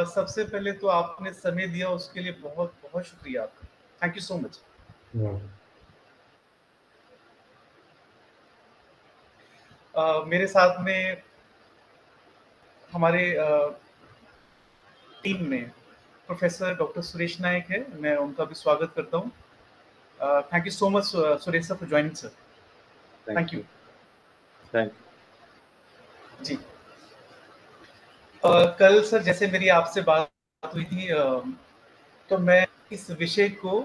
सबसे पहले तो आपने समय दिया उसके लिए बहुत बहुत शुक्रिया आपका। Thank you so much. मेरे साथ में हमारे टीम में प्रोफेसर डॉक्टर सुरेश नायक है, मैं उनका भी स्वागत करता हूँ। Thank you so much Suresh sir for joining sir. Thank you. Thank you जी। कल सर जैसे मेरी आपसे बात हुई थी, तो मैं इस विषय को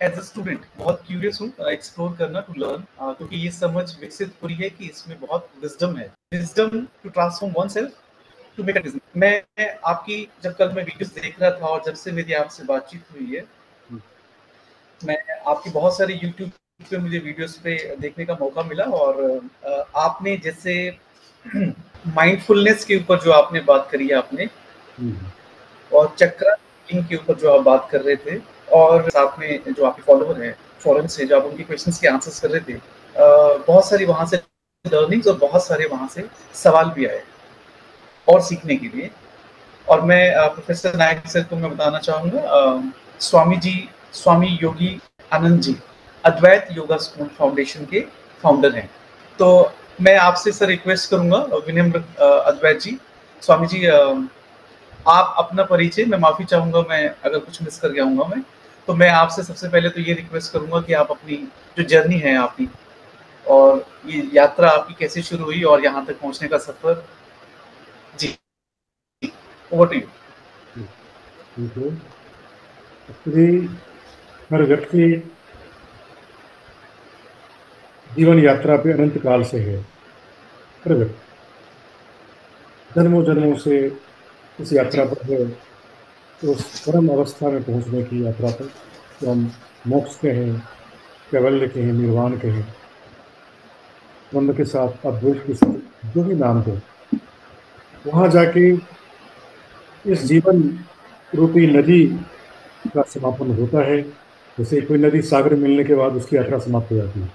एज अ स्टूडेंट बहुत क्यूरियस हूँ एक्सप्लोर करना, टू लर्न, क्योंकि ये समझ विकसित हो रही है कि इसमें बहुत विजडम है, wisdom to transform oneself to make a difference. मैं आपकी जब कल मैं वीडियोस देख रहा था और जब से मेरी आपसे बातचीत हुई है, मैं आपकी बहुत सारी यूट्यूब पे मुझे वीडियोस पे देखने का मौका मिला, और आपने जैसे माइंडफुलनेस के ऊपर जो आपने बात करी है आपने, और चक्रा के ऊपर जो आप बात कर रहे थे, और साथ में जो आपके फॉलोअर हैं फॉरेन से, जो आप उनके क्वेश्चंस के आंसर्स कर रहे थे, बहुत सारी वहां से लर्निंग्स और बहुत सारे वहां से सवाल भी आए और सीखने के लिए। और मैं प्रोफेसर नायक सर को मैं बताना चाहूँगा, स्वामी योगी आनंद जी अद्वैत योगा स्कूल फाउंडेशन के फाउंडर हैं। तो मैं आपसे सर रिक्वेस्ट करूंगा विनम्र, अद्वैत जी, स्वामी जी, आप अपना परिचय, मैं माफी चाहूंगा मैं अगर कुछ मिस कर गया हूँ मैं, तो मैं आपसे सबसे पहले तो ये रिक्वेस्ट करूंगा कि आप अपनी जो जर्नी है आपकी, और ये यात्रा आपकी कैसे शुरू हुई और यहाँ तक पहुँचने का सफर, जी ओवर टू यू। एक्चुअली हर व्यक्ति जीवन यात्रा पे अनंत काल से है, हर व्यक्ति जन्मों जन्मों से इस यात्रा पर है, तो उस परम अवस्था में पहुंचने की यात्रा पर, तो हम मोक्ष के हैं, कैवल्य के हैं, निर्वाण के हैं, ब्रह्म के साथ अद्वैत के साथ, जो भी नाम दो, वहां जाके इस जीवन रूपी नदी का समापन होता है। जैसे कोई नदी सागर मिलने के बाद उसकी यात्रा समाप्त हो जाती है,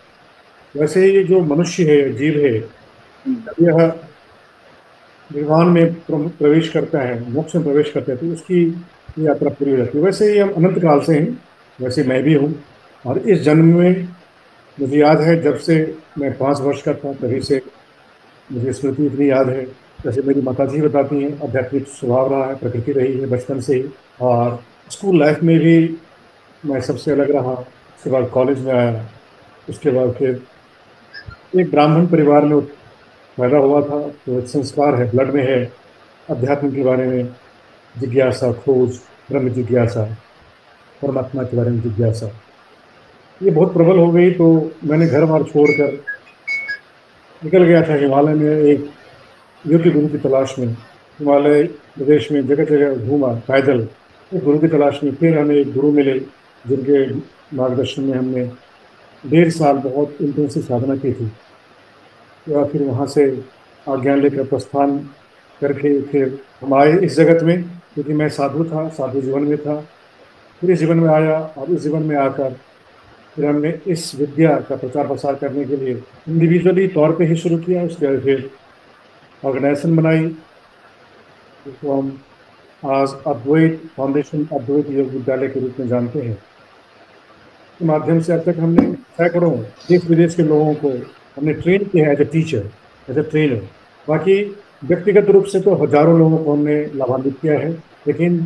वैसे ही ये जो मनुष्य है, जीव है, यह निर्वाण में प्रवेश करता है, मोक्ष में प्रवेश करता है, तो उसकी यात्रा पूरी हो जाती है। वैसे ही हम अनंत काल से हैं, वैसे मैं भी हूँ। और इस जन्म में मुझे याद है, जब से मैं 5 वर्ष का था तभी से मुझे स्मृति इतनी याद है। जैसे मेरी माता जी बताती हैं, आध्यात्मिक स्वभाव रहा है, प्रकृति रही है बचपन से ही, और स्कूल लाइफ में भी मैं सबसे अलग रहा। उसके बाद कॉलेज में आया, उसके बाद फिर एक ब्राह्मण परिवार में पैदा हुआ था, तो एक संस्कार है, ब्लड में है, अध्यात्म के बारे में जिज्ञासा, खोज, ब्रह्म जिज्ञासा, परमात्मा के बारे में जिज्ञासा, ये बहुत प्रबल हो गई। तो मैंने घर बार छोड़कर निकल गया था हिमालय में, एक योग्य गुरु की तलाश में। हिमालय प्रदेश में जगह जगह घूमा पैदल, एक गुरु की तलाश में। फिर हमें एक गुरु मिले, जिनके मार्गदर्शन में हमने 1.5 साल बहुत इंटेंसिव साधना की थी। या फिर वहाँ से आज्ञा लेकर प्रस्थान करके फिर हम आए इस जगत में, क्योंकि मैं साधु था, साधु जीवन में था। फिर इस जीवन में आया, और इस जीवन में आकर फिर हमने इस विद्या का प्रचार प्रसार करने के लिए इंडिविजुअली तौर पे ही शुरू किया। उसके बाद फिर ऑर्गेनाइजेशन बनाई, जिसको हम आज अद्वैत फाउंडेशन, अद्वैत योग विद्यालय के रूप में जानते हैं। के माध्यम से अब तक हमने सैकड़ों देश विदेश के लोगों को हमने ट्रेन किया है as a teacher, as a trainer. बाकी व्यक्तिगत रूप से तो हजारों लोगों को हमने लाभान्वित किया है, लेकिन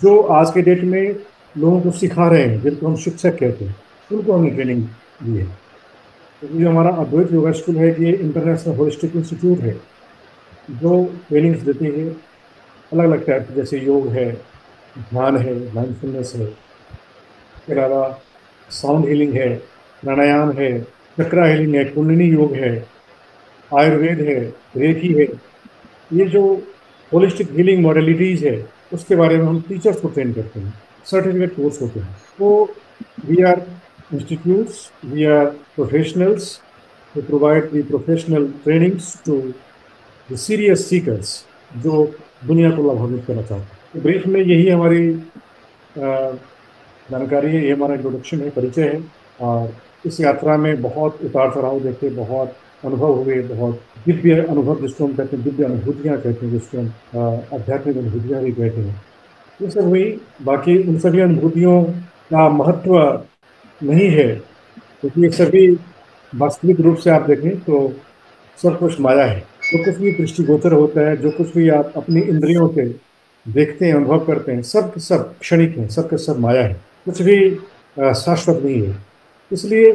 जो आज के डेट में लोगों को सिखा रहे हैं, जिनको हम शिक्षक कहते हैं, उनको हमने ट्रेनिंग दी है। तो ये हमारा अद्वैत योगा स्कूल है, कि इंटरनेशनल होलिस्टिक इंस्टीट्यूट है, जो ट्रेनिंग्स देती है अलग अलग टाइप, जैसे योग है, ध्यान है, माइंडफुलनेस है, इसके अलावा साउंड हीलिंग है, प्राणायाम है, चक्रा हीलिंग है, कुंडलिनी योग है, आयुर्वेद है, रेकी है। ये जो होलिस्टिक हीलिंग मॉडलिटीज है, उसके बारे में हम टीचर्स को ट्रेन करते हैं, सर्टिफिकेट कोर्स होते हैं। तो we are institutes, we are professionals who provide the professional trainings to the serious seekers, जो दुनिया को लाभान्वित करना चाहते हैं। तो ब्रीफ में यही हमारी जानकारी है, ये हमारा इंट्रोडक्शन है, परिचय है। और इस यात्रा में बहुत उतार चढ़ाव देखे, बहुत अनुभव हुए, बहुत दिव्य अनुभव जिसको हम कहते हैं, दिव्य अनुभूतियां कहते हैं, जिसको हम आध्यात्मिक अनुभूतियां भी कहते हैं, ये सब हुई। बाकी उन सभी अनुभूतियों का महत्व नहीं है, क्योंकि ये सभी वास्तविक रूप से आप देखें तो सब कुछ माया है। जो कुछ भी दृष्टिगोचर होता है, जो कुछ भी आप अपनी इंद्रियों से देखते हैं, अनुभव करते हैं, सब के सब क्षणिक है, सब के सब माया है। कुछ भी शाश्वत नहीं है। इसलिए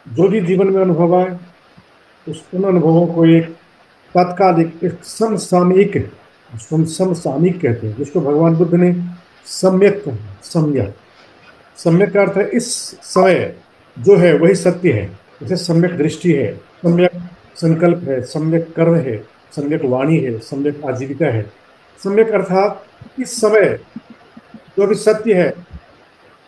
जो भी जीवन में अनुभव आए, उस उन अनुभवों को एक तात्कालिक, एक समसामयिक, जिसको हम समसामयिक कहते हैं, जिसको भगवान बुद्ध ने सम्यक कहा। सम्यक, सम्यक का अर्थ है इस समय जो है वही सत्य है। जैसे सम्यक दृष्टि है, सम्यक संकल्प है, सम्यक कर्म है, सम्यक वाणी है, सम्यक आजीविका है। सम्यक अर्थात इस समय जो भी सत्य है,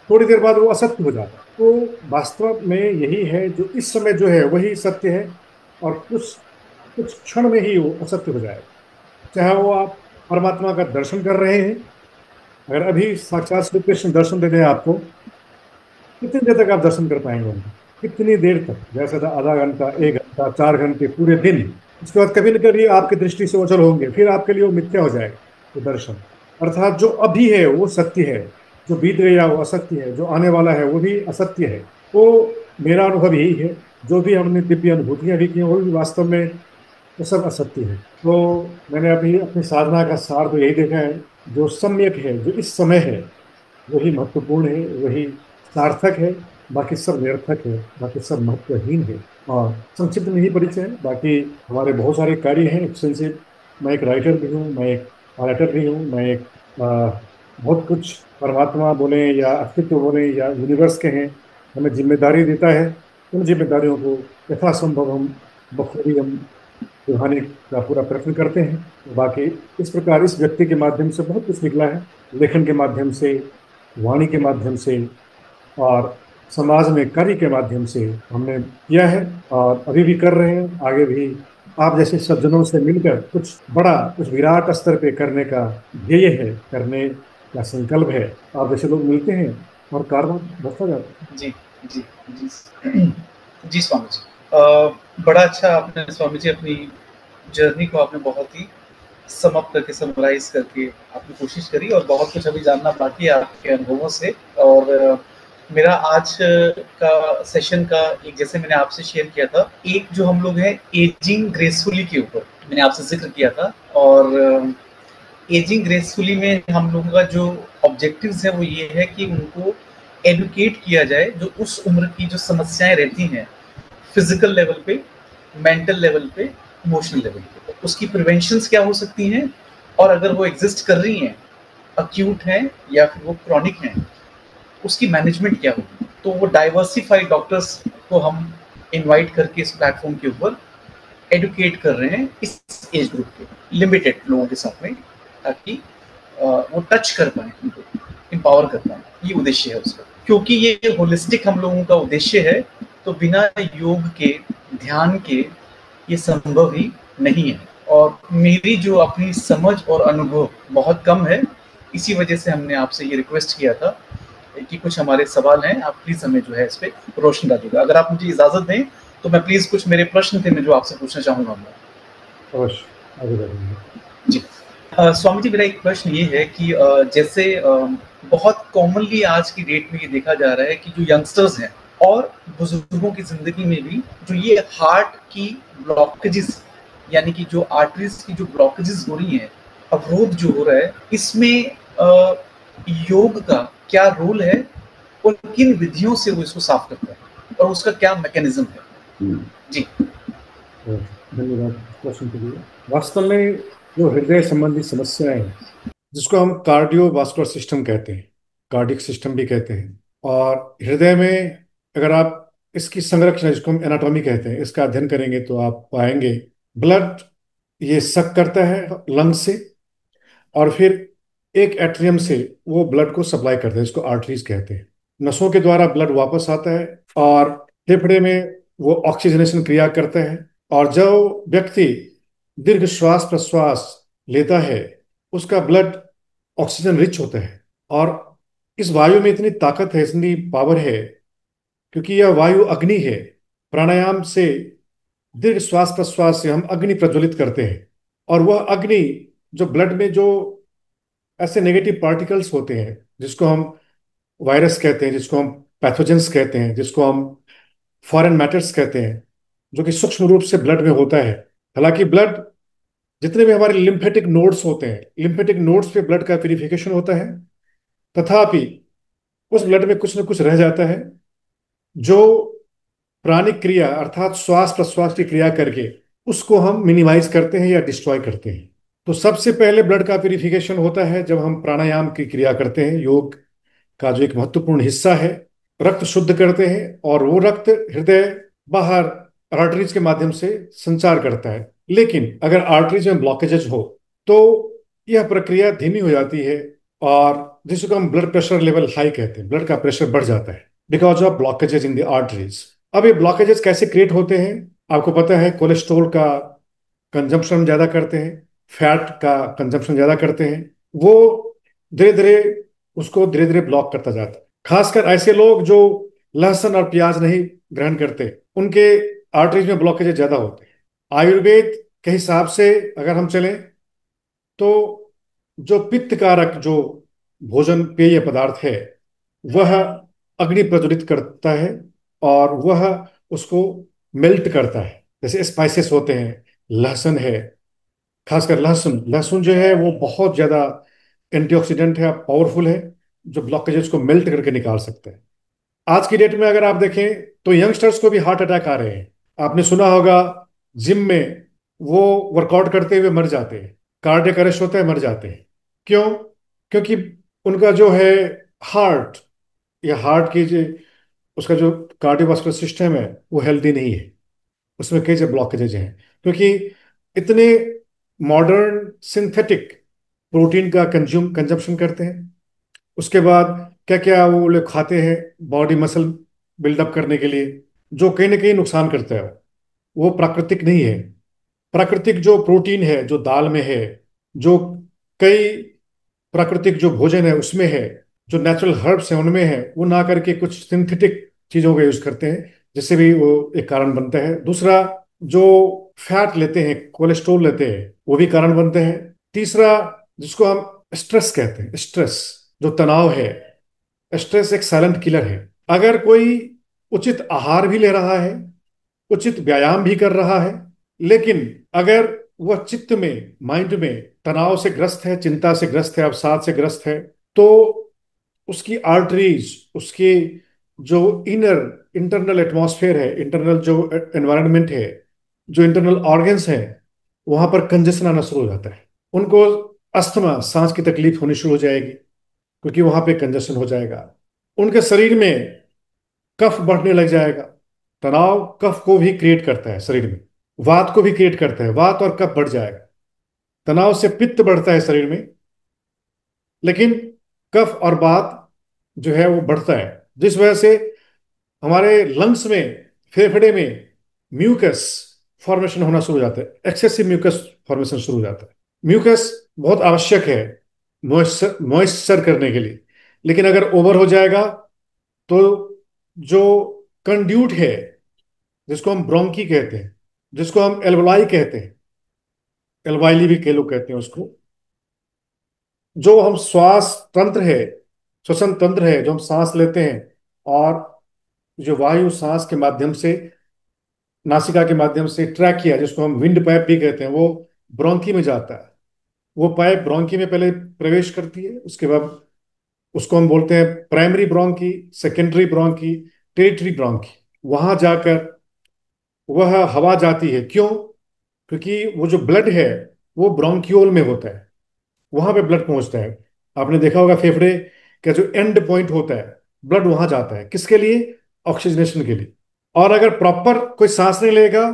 थोड़ी देर बाद वो असत्य हो जाता है। तो वास्तव में यही है, जो इस समय जो है वही सत्य है, और कुछ कुछ क्षण में ही वो असत्य हो जाएगा। चाहे वो आप परमात्मा का दर्शन कर रहे हैं, अगर अभी साक्षात श्री कृष्ण दर्शन दे दें आपको, कितनी देर तक आप दर्शन कर पाएंगे उनको? कितनी देर तक? जैसे था आधा घंटा, 1 घंटा, 4 घंटे, पूरे दिन। उसके बाद कभी न कभी आपकी दृष्टि से ओझल होंगे, फिर आपके लिए वो मिथ्या हो जाएगा वो दर्शन। अर्थात जो अभी है वो सत्य है, जो बीत गया वो असत्य है, जो आने वाला है वो भी असत्य है। तो मेरा अनुभव यही है, जो भी हमने दिव्य अनुभूतियां भी की वो भी वास्तव में वो सब असत्य है। तो मैंने अभी अपनी साधना का सार तो यही देखा है, जो सम्यक है, जो इस समय है, वही महत्वपूर्ण है, वही सार्थक है। बाकी सब निरर्थक है, बाकी सब महत्वहीन है। और संक्षिप्त में ही परिचय है। बाकी हमारे बहुत सारे कार्य हैं एक्सटेंसिव। मैं एक राइटर भी हूँ, मैं एक राइटर भी हूँ, मैं एक बहुत कुछ, परमात्मा बोले या अस्तित्व बोले या यूनिवर्स के हैं, हमें जिम्मेदारी देता है। उन जिम्मेदारियों को यथासंभव हम बखूबी हम निभाने का पूरा प्रयत्न करते हैं। बाकी इस प्रकार इस व्यक्ति के माध्यम से बहुत कुछ निकला है, लेखन के माध्यम से, वाणी के माध्यम से, और समाज में कार्य के माध्यम से हमने किया है, और अभी भी कर रहे हैं, आगे भी आप जैसे सज्जनों से मिलकर कुछ बड़ा, कुछ विराट स्तर पे करने का ध्येय है, करने का संकल्प है। आप जैसे लोग मिलते हैं और कारवा बढ़ता जाता है। जी, जी, जी। जी स्वामी जी। बड़ा अच्छा आपने स्वामी जी अपनी जर्नी को आपने बहुत ही सम अप करके, समराइज़ करके आपने कोशिश करी, और बहुत कुछ अभी जानना बाकी है आपके अनुभवों से। और मेरा आज का सेशन का एक, जैसे मैंने आपसे शेयर किया था, एक जो हम लोग हैं एजिंग ग्रेसफुली के ऊपर मैंने आपसे ज़िक्र किया था। और एजिंग ग्रेसफुली में हम लोगों का जो ऑब्जेक्टिव्स है वो ये है कि उनको एडुकेट किया जाए, जो उस उम्र की जो समस्याएं रहती हैं फिजिकल लेवल पे, मेंटल लेवल पे, इमोशनल लेवल पे, उसकी प्रिवेंशंस क्या हो सकती हैं, और अगर वो एग्जिस्ट कर रही हैं, अक्यूट हैं या फिर वो क्रॉनिक हैं, उसकी मैनेजमेंट क्या होगी। तो वो डाइवर्सिफाइड डॉक्टर्स को हम इनवाइट करके इस प्लेटफॉर्म के ऊपर एडुकेट कर रहे हैं इस एज ग्रुप के लिमिटेड लोगों के साथ में, ताकि वो टच कर पाए, उनको एम्पावर कर पाए। ये उद्देश्य है उसका, क्योंकि ये होलिस्टिक हम लोगों का उद्देश्य है। तो बिना योग के, ध्यान के, ये संभव ही नहीं है। और मेरी जो अपनी समझ और अनुभव बहुत कम है, इसी वजह से हमने आपसे ये रिक्वेस्ट किया था कि कुछ हमारे सवाल हैं, आप प्लीज हमें जो है इस पे रोशनी डालिएगा। अगर आप मुझे इजाजत दें तो मैं प्लीज, कुछ मेरे प्रश्न थे मैं जो आपसे पूछना चाहूंगा मैं। अवश्य आगे बढ़ेंगे। जी। स्वामी जी, मेरा एक प्रश्न ये है कि जैसे बहुत कॉमनली आज की डेट में ये देखा जा रहा है कि जो यंगस्टर्स हैं और बुजुर्गों की जिंदगी में भी जो ये हार्ट की ब्लॉकेजेस, यानी कि जो आर्टरीज की जो ब्लॉकेजेस हो रही हैं, अवरोध जो हो रहा है, इसमें योग का क्या रोल है और किन विधियों से वो इसको साफ करता है और उसका क्या मैकेनिज्म है। जी। धन्यवाद प्रश्न के लिए। वास्तव में जो हृदय संबंधी समस्याएं हैं, जिसको हम कार्डियोवास्कुलर सिस्टम कहते हैं, कार्डिक सिस्टम भी कहते हैं, और हृदय में अगर आप इसकी संरचना, जिसको हम एनाटॉमी कहते हैं, इसका अध्ययन करेंगे तो आप पाएंगे ब्लड ये सक करता है लंग से, और फिर एक एट्रियम से वो ब्लड को सप्लाई करता है, इसको आर्टरीज कहते हैं। नसों के द्वारा ब्लड वापस आता है, और फेफड़े में वो ऑक्सीजनेशन क्रिया करता है। और जो व्यक्ति दीर्घ श्वास प्रश्वास लेता है, उसका ब्लड ऑक्सीजन रिच होता है। और इस वायु में इतनी ताकत है, इतनी पावर है, क्योंकि यह वायु अग्नि है। प्राणायाम से दीर्घ श्वास प्रश्वास से हम अग्नि प्रज्वलित करते हैं। और वह अग्नि, जो ब्लड में जो ऐसे नेगेटिव पार्टिकल्स होते हैं, जिसको हम वायरस कहते हैं, जिसको हम पैथोजेंस कहते हैं, जिसको हम फॉरेन मैटर्स कहते हैं, जो कि सूक्ष्म रूप से ब्लड में होता है। हालांकि ब्लड, जितने भी हमारे लिम्फेटिक नोड्स होते हैं, लिम्फेटिक नोड्स पे ब्लड का प्यूरिफिकेशन होता है, तथापि उस ब्लड में कुछ न कुछ रह जाता है, जो प्राणिक क्रिया अर्थात श्वास प्रश्वास की क्रिया करके उसको हम मिनिमाइज करते हैं या डिस्ट्रॉय करते हैं। तो सबसे पहले ब्लड का प्यूरिफिकेशन होता है जब हम प्राणायाम की क्रिया करते हैं। योग का जो एक महत्वपूर्ण हिस्सा है, रक्त शुद्ध करते हैं, और वो रक्त हृदय बाहर आर्टरीज के माध्यम से संचार करता है। लेकिन अगर आर्टरीज में ब्लॉकेजेज हो तो यह प्रक्रिया धीमी हो जाती है, और जिसको हम ब्लड प्रेशर लेवल हाई कहते हैं, ब्लड का प्रेशर बढ़ जाता है because of blockages in the arteries. अब ये ब्लॉकेजेस कैसे क्रिएट होते हैं? आपको पता है, कोलेस्ट्रॉल का कंजम्पशन ज्यादा करते हैं, फैट का कंजम्पशन ज्यादा करते हैं, वो धीरे धीरे उसको धीरे धीरे ब्लॉक करता जाता है। खासकर ऐसे लोग जो लहसुन और प्याज नहीं ग्रहण करते, उनके आर्टरीज में ब्लॉकेजेस ज्यादा होते हैं। आयुर्वेद के हिसाब से अगर हम चलें तो जो पित्त कारक जो भोजन पेय पदार्थ है, वह अग्नि प्रज्वलित करता है, और वह उसको मेल्ट करता है। जैसे स्पाइसेस होते हैं, लहसुन है, खासकर लहसुन, लहसुन जो है वो बहुत ज्यादा एंटीऑक्सीडेंट है, पावरफुल है, जो ब्लॉकेजेस को मेल्ट करके निकाल सकता है। आज की डेट में अगर आप देखें तो यंगस्टर्स को भी हार्ट अटैक आ रहे हैं। आपने सुना होगा, जिम में वो वर्कआउट करते हुए मर जाते हैं, कार्डियक अरेस्ट होता है, मर जाते हैं। क्यों? क्योंकि उनका जो है हार्ट, या हार्ट की जो उसका जो कार्डियोवास्कुलर सिस्टम है वो हेल्दी नहीं है, उसमें कई सारे ब्लॉकेजेज हैं। क्योंकि इतने मॉडर्न सिंथेटिक प्रोटीन का कंजम्पशन करते हैं, उसके बाद क्या क्या वो लोग खाते हैं बॉडी मसल बिल्डअप करने के लिए, जो कहीं ना कहीं नुकसान करता है। वो प्राकृतिक नहीं है। प्राकृतिक जो प्रोटीन है जो दाल में है, जो कई प्राकृतिक जो भोजन है उसमें है, जो नेचुरल हर्ब्स हैं उनमें है, वो ना करके कुछ सिंथेटिक चीजों का यूज करते हैं, जिससे भी वो एक कारण बनता है। दूसरा, जो फैट लेते हैं, कोलेस्ट्रोल लेते हैं, वो भी कारण बनते हैं। तीसरा, जिसको हम स्ट्रेस कहते हैं, स्ट्रेस जो तनाव है, स्ट्रेस एक साइलेंट किलर है। अगर कोई उचित आहार भी ले रहा है, उचित व्यायाम भी कर रहा है, लेकिन अगर वह चित्त में, माइंड में तनाव से ग्रस्त है, चिंता से ग्रस्त है, अवसाद से ग्रस्त है, तो उसकी आर्टरीज, उसकी जो इनर इंटरनल एटमॉस्फेयर है, इंटरनल जो एनवायरनमेंट है, जो इंटरनल ऑर्गन्स है, वहां पर कंजेशन आना शुरू हो जाता है। उनको अस्थमा, सांस की तकलीफ होनी शुरू हो जाएगी, क्योंकि वहां पे कंजेशन हो जाएगा। उनके शरीर में कफ बढ़ने लग जाएगा। तनाव कफ को भी क्रिएट करता है शरीर में, वात को भी क्रिएट करता है, वात और कफ बढ़ जाएगा। तनाव से पित्त बढ़ता है शरीर में, लेकिन कफ और वात जो है वो बढ़ता है, जिस वजह से हमारे लंग्स में, फेफड़े में म्यूकस फॉर्मेशन होना शुरू हो जाता है, एक्सेसिव म्यूकस फॉर्मेशन शुरू हो जाता है। म्यूकस बहुत आवश्यक है मॉइस्चर मॉइस्चर करने के लिए, लेकिन अगर ओवर हो जाएगा तो जो कंड्यूट है, जिसको हम ब्रोंकी कहते हैं, जिसको हम एल्वलाई कहते हैं, एल्वाइली भी कई लोग कहते हैं उसको, जो हम श्वास तंत्र है, श्वसन तंत्र है, जो हम सांस लेते हैं, और जो वायु सांस के माध्यम से, नासिका के माध्यम से ट्रैक किया, जिसको हम विंड पाइप भी कहते हैं, वो ब्रोंकी में जाता है। वो पाइप ब्रोंकी में पहले प्रवेश करती है, उसके बाद उसको हम बोलते हैं primary bronchi, secondary bronchi, territory bronchi. वहां जाकर वह हवा जाती है। क्यों? क्योंकि वो जो ब्लड है वो ब्रोंक्यूल में होता है, वहां पे ब्लड पहुंचता है। आपने देखा होगा फेफड़े का जो एंड पॉइंट होता है, ब्लड वहां जाता है, किसके लिए? ऑक्सीजनेशन के लिए। और अगर प्रॉपर कोई सांस नहीं लेगा,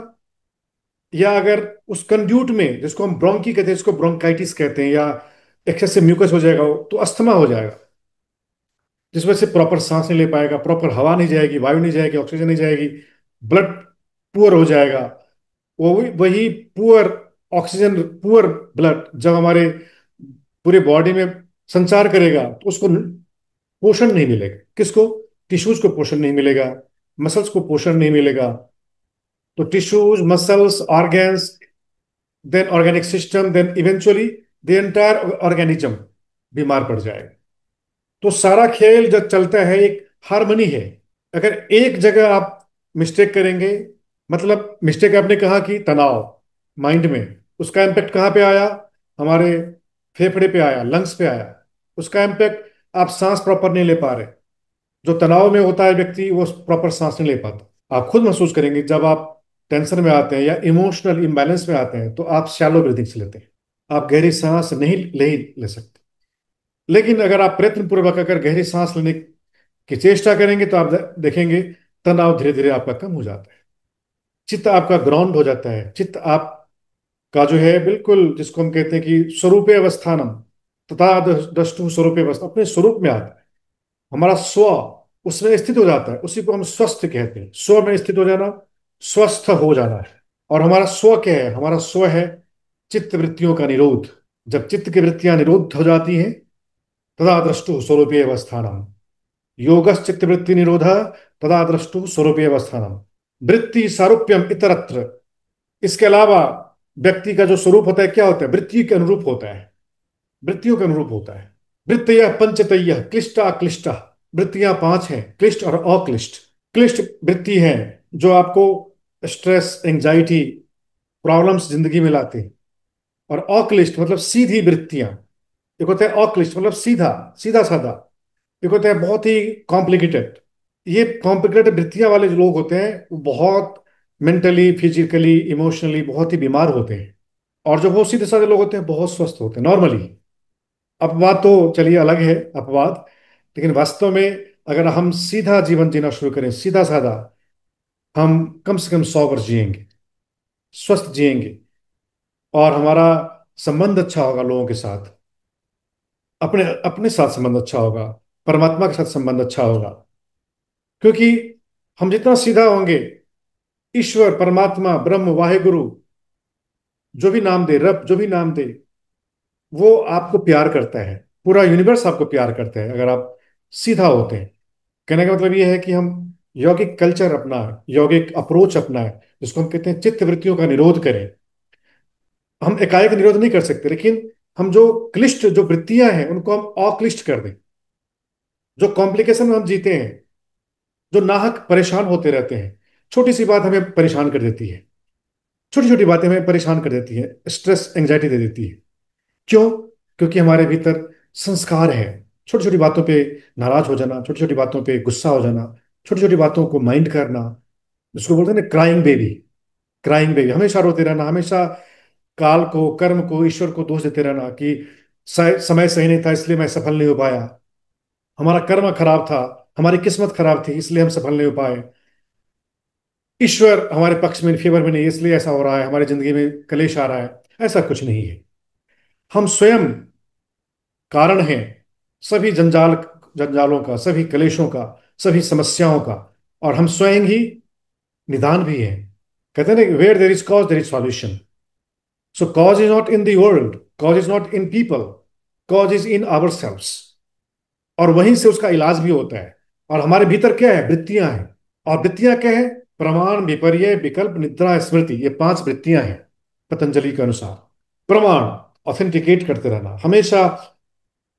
या अगर उस कंड्यूट में, जिसको हम ब्रोंकी कहते हैं, जिसको ब्रोंकाइटिस कहते हैं, या एक्सेसिव म्यूकस हो जाएगा, तो अस्थमा हो जाएगा, जिस वजह से प्रॉपर सांस नहीं ले पाएगा, प्रॉपर हवा नहीं जाएगी, वायु नहीं जाएगी, ऑक्सीजन नहीं जाएगी, ब्लड पुअर हो जाएगा। वो वही पुअर ऑक्सीजन, पुअर ब्लड जब हमारे पूरे बॉडी में संचार करेगा, तो उसको पोषण नहीं मिलेगा। किसको? टिश्यूज को पोषण नहीं मिलेगा, मसल्स को पोषण नहीं मिलेगा, तो tissues, muscles, organs, then organic system, then eventually the entire organism बीमार पड़ जाएगा। तो सारा खेल जब चलता है एक हारमोनी है। अगर एक जगह आप मिस्टेक करेंगे, मतलब मिस्टेक आपने कहा कि तनाव माइंड में, उसका इम्पैक्ट कहाँ पे आया? हमारे फेफड़े पे आया, लंग्स पे आया। उसका इम्पैक्ट, आप सांस प्रॉपर नहीं ले पा रहे। जो तनाव में होता है व्यक्ति, वो प्रॉपर सांस नहीं ले पाता। आप खुद महसूस करेंगे जब आप टेंशन में आते हैं या इमोशनल इम्बैलेंस में आते हैं, तो आप शैलो ब्रीथिंग से लेते हैं, आप गहरी सांस नहीं ले सकते। लेकिन अगर आप प्रयत्न पूर्वक अगर गहरी सांस लेने की चेष्टा करेंगे, तो आप देखेंगे तनाव धीरे धीरे आपका कम हो जाता है, चित्त आपका ग्राउंड हो जाता है, चित्त आपका जो है बिल्कुल, जिसको हम कहते हैं कि स्वरूपे अवस्थानम तथा दृष्टु स्वरूपे अवस्था, अपने स्वरूप में आता है। हमारा स्व उसमें स्थित हो जाता है, उसी को हम स्वस्थ कहते हैं। स्व में स्थित हो जाना, स्वस्थ हो जाना है। और हमारा स्व क्या है? हमारा स्व है चित्त वृत्तियों का निरोध। जब चित्त की वृत्तियां निरोध हो जाती हैं, तदा द्रष्टु स्वरूपीय अवस्थानम, योगश्च चित्तवृत्ति निरोध, तदा द्रष्टु स्वरूपीय अवस्थानम, वृत्ति सारूप्यम इतरत्र। इसके अलावा व्यक्ति का जो स्वरूप होता है, क्या होता है? वृत्ति के अनुरूप होता है, वृत्तियों के अनुरूप होता है। वृत्तयः पंचतयः क्लिष्टा क्लिष्टा, वृत्तियां पांच हैं, क्लिष्ट और अक्लिष्ट। क्लिष्ट वृत्ति है जो आपको स्ट्रेस, एंजाइटी, प्रॉब्लम्स जिंदगी में लाते हैं। और अक्लिष्ट मतलब सीधी वृत्तियां। एक होता है अक्लिष्ट मतलब सीधा, सीधा साधा। एक होता है बहुत ही कॉम्प्लिकेटेड। ये कॉम्प्लिकेटेड वृत्तियां वाले जो लोग होते हैं, वो बहुत मेंटली, फिजिकली, इमोशनली बहुत ही बीमार होते हैं। और जो वो सीधे साधे लोग होते हैं, बहुत स्वस्थ होते हैं नॉर्मली। अपवाद तो चलिए अलग है, अपवाद। लेकिन वास्तव में अगर हम सीधा जीवन जीना शुरू करें, सीधा साधा, हम कम से कम 100 वर्ष जिएंगे, स्वस्थ जिएंगे। और हमारा संबंध अच्छा होगा लोगों के साथ, अपने अपने साथ संबंध अच्छा होगा, परमात्मा के साथ संबंध अच्छा होगा। क्योंकि हम जितना सीधा होंगे, ईश्वर, परमात्मा, ब्रह्म, वाहेगुरु, जो भी नाम दे, रब जो भी नाम दे, वो आपको प्यार करता है। पूरा यूनिवर्स आपको प्यार करता है अगर आप सीधा होते हैं। कहने का मतलब ये है कि हम यौगिक कल्चर अपनाएं, यौगिक अप्रोच अपनाएं, जिसको हम कहते हैं चित्त वृत्तियों का निरोध करें। हम एकाएक निरोध नहीं कर सकते, लेकिन हम जो क्लिष्ट जो वृत्तियां हैं, उनको हम अक्लिष्ट कर दें। जो कॉम्प्लिकेशन में हम जीते हैं, जो नाहक परेशान होते रहते हैं, छोटी सी बात हमें परेशान कर देती है, छोटी छोटी बातें हमें परेशान कर देती है, स्ट्रेस, एंग्जाइटी दे देती है। क्यों? क्योंकि हमारे भीतर संस्कार है। छोटी छोटी बातों पे नाराज हो जाना, छोटी छोटी बातों पे गुस्सा हो जाना, छोटी छोटी बातों को माइंड करना, जिसको बोलते हैं ना क्राइंग बेबी। क्राइंग बेबी, हमेशा रोते रहना, हमेशा काल को, कर्म को, ईश्वर को दोष देते रहना कि समय सही नहीं था इसलिए मैं सफल नहीं हो पाया, हमारा कर्म खराब था, हमारी किस्मत खराब थी इसलिए हम सफल नहीं हो पाए, ईश्वर हमारे पक्ष में, फेवर में नहीं इसलिए ऐसा हो रहा है, हमारी जिंदगी में कलेश आ रहा है। ऐसा कुछ नहीं है। हम स्वयं कारण हैं सभी जंजालों का, सभी कलेशों का, सभी समस्याओं का। और हम स्वयं ही निदान भी हैं। कहते हैं ना, where there is cause there is solution. So cause is not in the world, cause is not in people, cause is in ourselves. और वहीं से उसका इलाज भी होता है। और हमारे भीतर क्या है? वृत्तियां हैं। और वृत्तियां क्या है? प्रमाण, विपर्य, विकल्प, निद्रा, स्मृति, ये 5 वृत्तियां हैं पतंजलि के अनुसार। प्रमाण, ऑथेंटिकेट करते रहना, हमेशा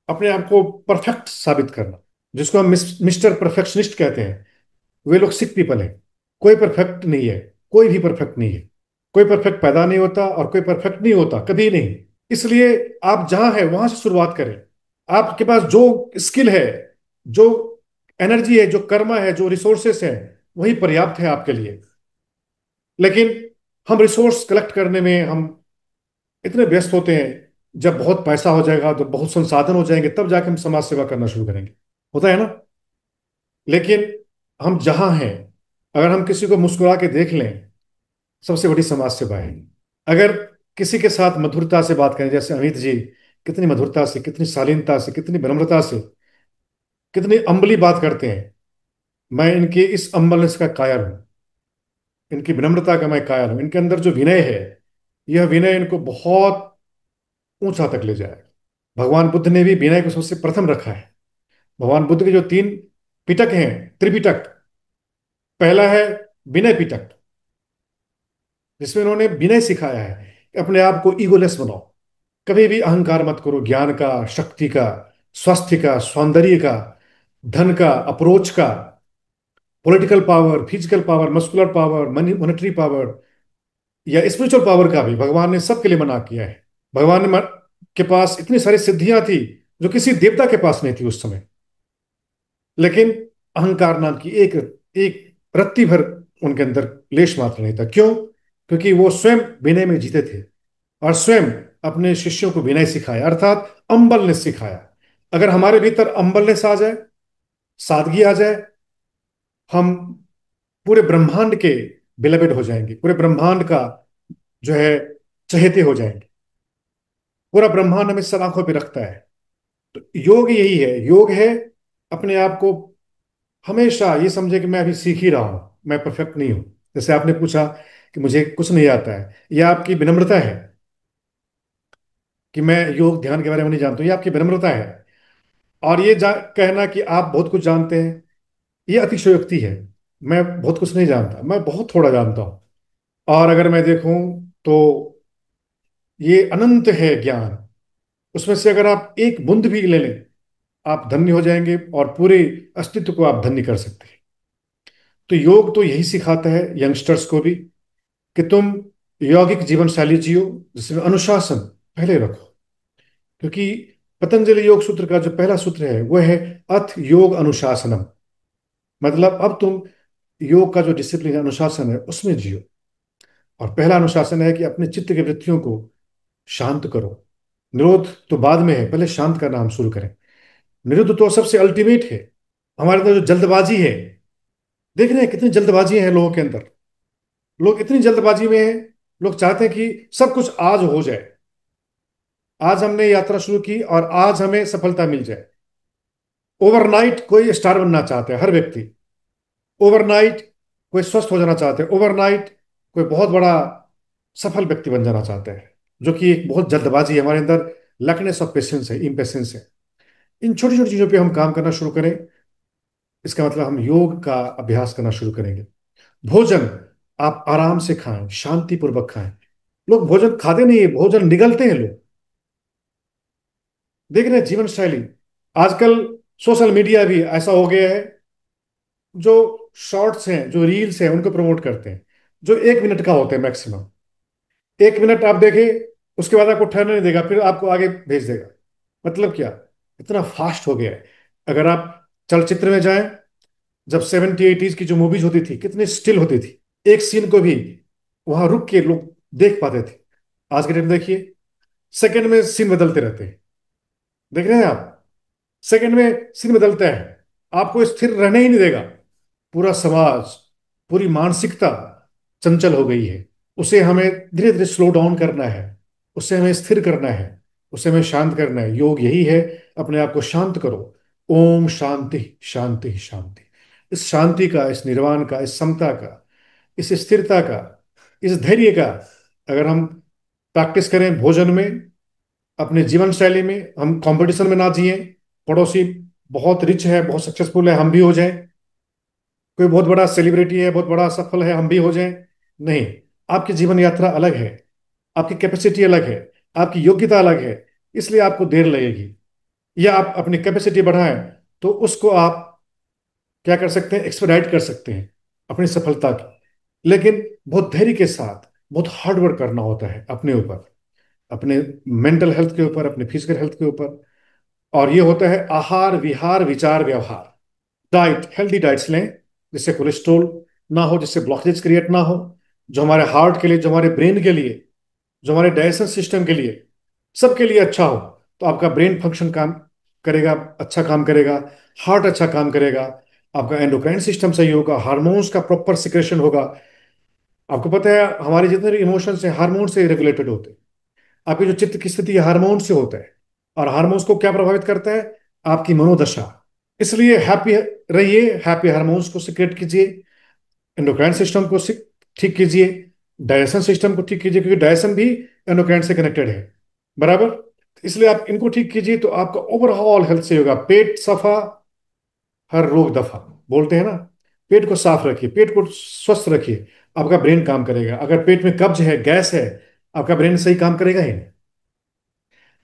अपने आप को परफेक्ट साबित करना, जिसको हम मिस्टर परफेक्शनिस्ट कहते हैं। वे लोग सिक पीपल हैं। कोई परफेक्ट नहीं है, कोई भी परफेक्ट नहीं है। कोई परफेक्ट पैदा नहीं होता और कोई परफेक्ट नहीं होता, कभी नहीं। इसलिए आप जहां हैं वहां से शुरुआत करें। आपके पास जो स्किल है, जो एनर्जी है, जो कर्मा है, जो रिसोर्सेस है, वही पर्याप्त है आपके लिए। लेकिन हम रिसोर्स कलेक्ट करने में हम इतने व्यस्त होते हैं, जब बहुत पैसा हो जाएगा, जब बहुत संसाधन हो जाएंगे, तब जाके हम समाज सेवा करना शुरू करेंगे। होता है ना? लेकिन हम जहां हैं, अगर हम किसी को मुस्कुरा के देख लें, सबसे बड़ी समाज सेवा है। अगर किसी के साथ मधुरता से बात करें, जैसे अमित जी कितनी मधुरता से, कितनी शालीनता से, कितनी विनम्रता से, कितनी अम्बली बात करते हैं, मैं इनकी इस अम्बलनेस का कायल हूं, इनकी विनम्रता का मैं कायल हूं। इनके अंदर जो विनय है, यह विनय इनको बहुत ऊंचा तक ले जाएगा। भगवान बुद्ध ने भी विनय को सबसे प्रथम रखा है। भगवान बुद्ध के जो 3 पिटक हैं, त्रिपिटक, पहला है विनय पिटक, जिसमें उन्होंने विनय सिखाया है कि अपने आप को ईगोलेस बनाओ, कभी भी अहंकार मत करो, ज्ञान का, शक्ति का, स्वास्थ्य का, सौंदर्य का, धन का, अप्रोच का, political power, physical power, muscular power, money monetary power या स्पिरिचुअल पावर का भी भगवान ने सबके लिए मना किया है। भगवान ने के पास इतनी सारी सिद्धियां थी जो किसी देवता के पास नहीं थी उस समय, लेकिन अहंकार नाम की एक एक रत्ती भर उनके अंदर लेश मात्र नहीं था। क्यों? क्योंकि वो स्वयं विनय में जीते थे और स्वयं अपने शिष्यों को विनय सिखाया, अर्थात अम्बलनेस सिखाया। अगर हमारे भीतर अम्बलनेस आ जाए, सादगी आ जाए, हम पूरे ब्रह्मांड के बिलेवेड हो जाएंगे, पूरे ब्रह्मांड का जो है चहेते हो जाएंगे। पूरा ब्रह्मांड हमें सब आंखों पे रखता है। तो योग यही है, योग है अपने आप को हमेशा ये समझे कि मैं अभी सीख ही रहा हूं, मैं परफेक्ट नहीं हूं। जैसे आपने पूछा कि मुझे कुछ नहीं आता है, यह आपकी विनम्रता है कि मैं योग ध्यान के बारे में नहीं जानता हूं, ये आपकी विनम्रता है। और ये कहना कि आप बहुत कुछ जानते हैं, ये अतिशयोक्ति है। मैं बहुत कुछ नहीं जानता, मैं बहुत थोड़ा जानता हूं। और अगर मैं देखूं तो ये अनंत है ज्ञान, उसमें से अगर आप एक बूंद भी ले लें, आप धन्य हो जाएंगे और पूरे अस्तित्व को आप धन्य कर सकते हैं। तो योग तो यही सिखाता है यंगस्टर्स को भी कि तुम यौगिक जीवन शैली जियो जिसमें अनुशासन पहले रखो। क्योंकि पतंजलि योग सूत्र का जो पहला सूत्र है वह है अथ योग अनुशासनम। मतलब अब तुम योग का जो डिसिप्लिन है, अनुशासन है, उसमें जियो। और पहला अनुशासन है कि अपने चित्त की वृत्तियों को शांत करो। निरोध तो बाद में है, पहले शांत करना हम शुरू करें। निरुद्ध तो सबसे अल्टीमेट है। हमारे अंदर जो जल्दबाजी है, देख रहे हैं कितनी जल्दबाजी है लोगों के अंदर। लोग इतनी जल्दबाजी में हैं, लोग चाहते हैं कि सब कुछ आज हो जाए। आज हमने यात्रा शुरू की और आज हमें सफलता मिल जाए। ओवरनाइट कोई स्टार बनना चाहता है हर व्यक्ति। ओवरनाइट कोई स्वस्थ हो जाना चाहता है। ओवरनाइट कोई बहुत बड़ा सफल व्यक्ति बन जाना चाहता है, जो कि एक बहुत जल्दबाजी है हमारे अंदर। लैकनेस ऑफ पेशेंस है, इम्पेशेंस है। इन छोटी छोटी चीजों पे हम काम करना शुरू करें, इसका मतलब हम योग का अभ्यास करना शुरू करेंगे। भोजन आप आराम से खाएं, शांतिपूर्वक खाएं। लोग भोजन खाते नहीं है, भोजन निगलते हैं लोग। देख रहे हैं जीवन शैली आजकल। सोशल मीडिया भी ऐसा हो गया है, जो शॉर्ट्स हैं, जो रील्स हैं, उनको प्रमोट करते हैं, जो 1 मिनट का होता है मैक्सिमम। 1 मिनट आप देखें, उसके बाद आपको ठहरने नहीं देगा, फिर आपको आगे भेज देगा। मतलब क्या? इतना फास्ट हो गया है। अगर आप चलचित्र में जाएं, जब 70 80s की जो मूवीज होती थी कितनी स्टिल होती थी, एक सीन को भी वहां रुक के लोग देख पाते थे। आज के डेट में देखिए, सेकंड में सीन बदलते रहते हैं। देख रहे हैं आप, सेकंड में सीन बदलता है, आपको स्थिर रहने ही नहीं देगा। पूरा समाज, पूरी मानसिकता चंचल हो गई है। उसे हमें धीरे धीरे स्लो डाउन करना है, उसे हमें स्थिर करना है, उसे हमें शांत करना है। योग यही है, अपने आप को शांत करो। ओम शांति शांति शांति। इस शांति का, इस निर्वाण का, इस समता का, इस स्थिरता का, इस धैर्य का अगर हम प्रैक्टिस करें भोजन में, अपने जीवन शैली में, हम कंपटीशन में ना जिए। पड़ोसी बहुत रिच है, बहुत सक्सेसफुल है, हम भी हो जाएं। कोई बहुत बड़ा सेलिब्रिटी है, बहुत बड़ा सफल है, हम भी हो जाएं। नहीं, आपकी जीवन यात्रा अलग है, आपकी कैपेसिटी अलग है, आपकी योग्यता अलग है। इसलिए आपको देर लगेगी। या आप अपनी कैपेसिटी बढ़ाएं तो उसको आप क्या कर सकते हैं, एक्सपेडाइट कर सकते हैं अपनी सफलता की। लेकिन बहुत धैर्य के साथ बहुत हार्ड वर्क करना होता है अपने ऊपर, अपने मेंटल हेल्थ के ऊपर, अपने फिजिकल हेल्थ के ऊपर। और ये होता है आहार विहार विचार व्यवहार। डाइट, हेल्दी डाइट्स लें जिससे कोलेस्ट्रोल ना हो, जिससे ब्लॉकेज क्रिएट ना हो, जो हमारे हार्ट के लिए, जो हमारे ब्रेन के लिए, जो हमारे डाइजेशन सिस्टम के लिए, सबके लिए अच्छा हो। तो आपका ब्रेन फंक्शन काम करेगा, अच्छा काम करेगा, हार्ट अच्छा काम करेगा, आपका एंडोक्राइन सिस्टम सही होगा, हार्मोन्स का प्रॉपर सिक्रेशन होगा। आपको पता है हमारे जितने भी इमोशंस हैं हार्मोन से रेगुलेटेड होते हैं। आपकी जो चित्त की स्थिति है हार्मोन से होता है। और हार्मोन्स को क्या प्रभावित करता है? आपकी मनोदशा। इसलिए हैप्पी रहिए, हैप्पी हार्मोन्स को सिक्रेट कीजिए, एंडोक्राइन सिस्टम को ठीक कीजिए, डाइजेशन सिस्टम को ठीक कीजिए, क्योंकि डाइजेशन भी एंडोक्राइन से कनेक्टेड है, बराबर। इसलिए आप इनको ठीक कीजिए तो आपका ओवरऑल हेल्थ सही होगा। पेट सफा, हर रोग दफा, बोलते हैं ना। पेट को साफ रखिए, पेट को स्वस्थ रखिए, आपका ब्रेन काम करेगा। अगर पेट में कब्ज है, गैस है, आपका ब्रेन सही काम करेगा ही नहीं।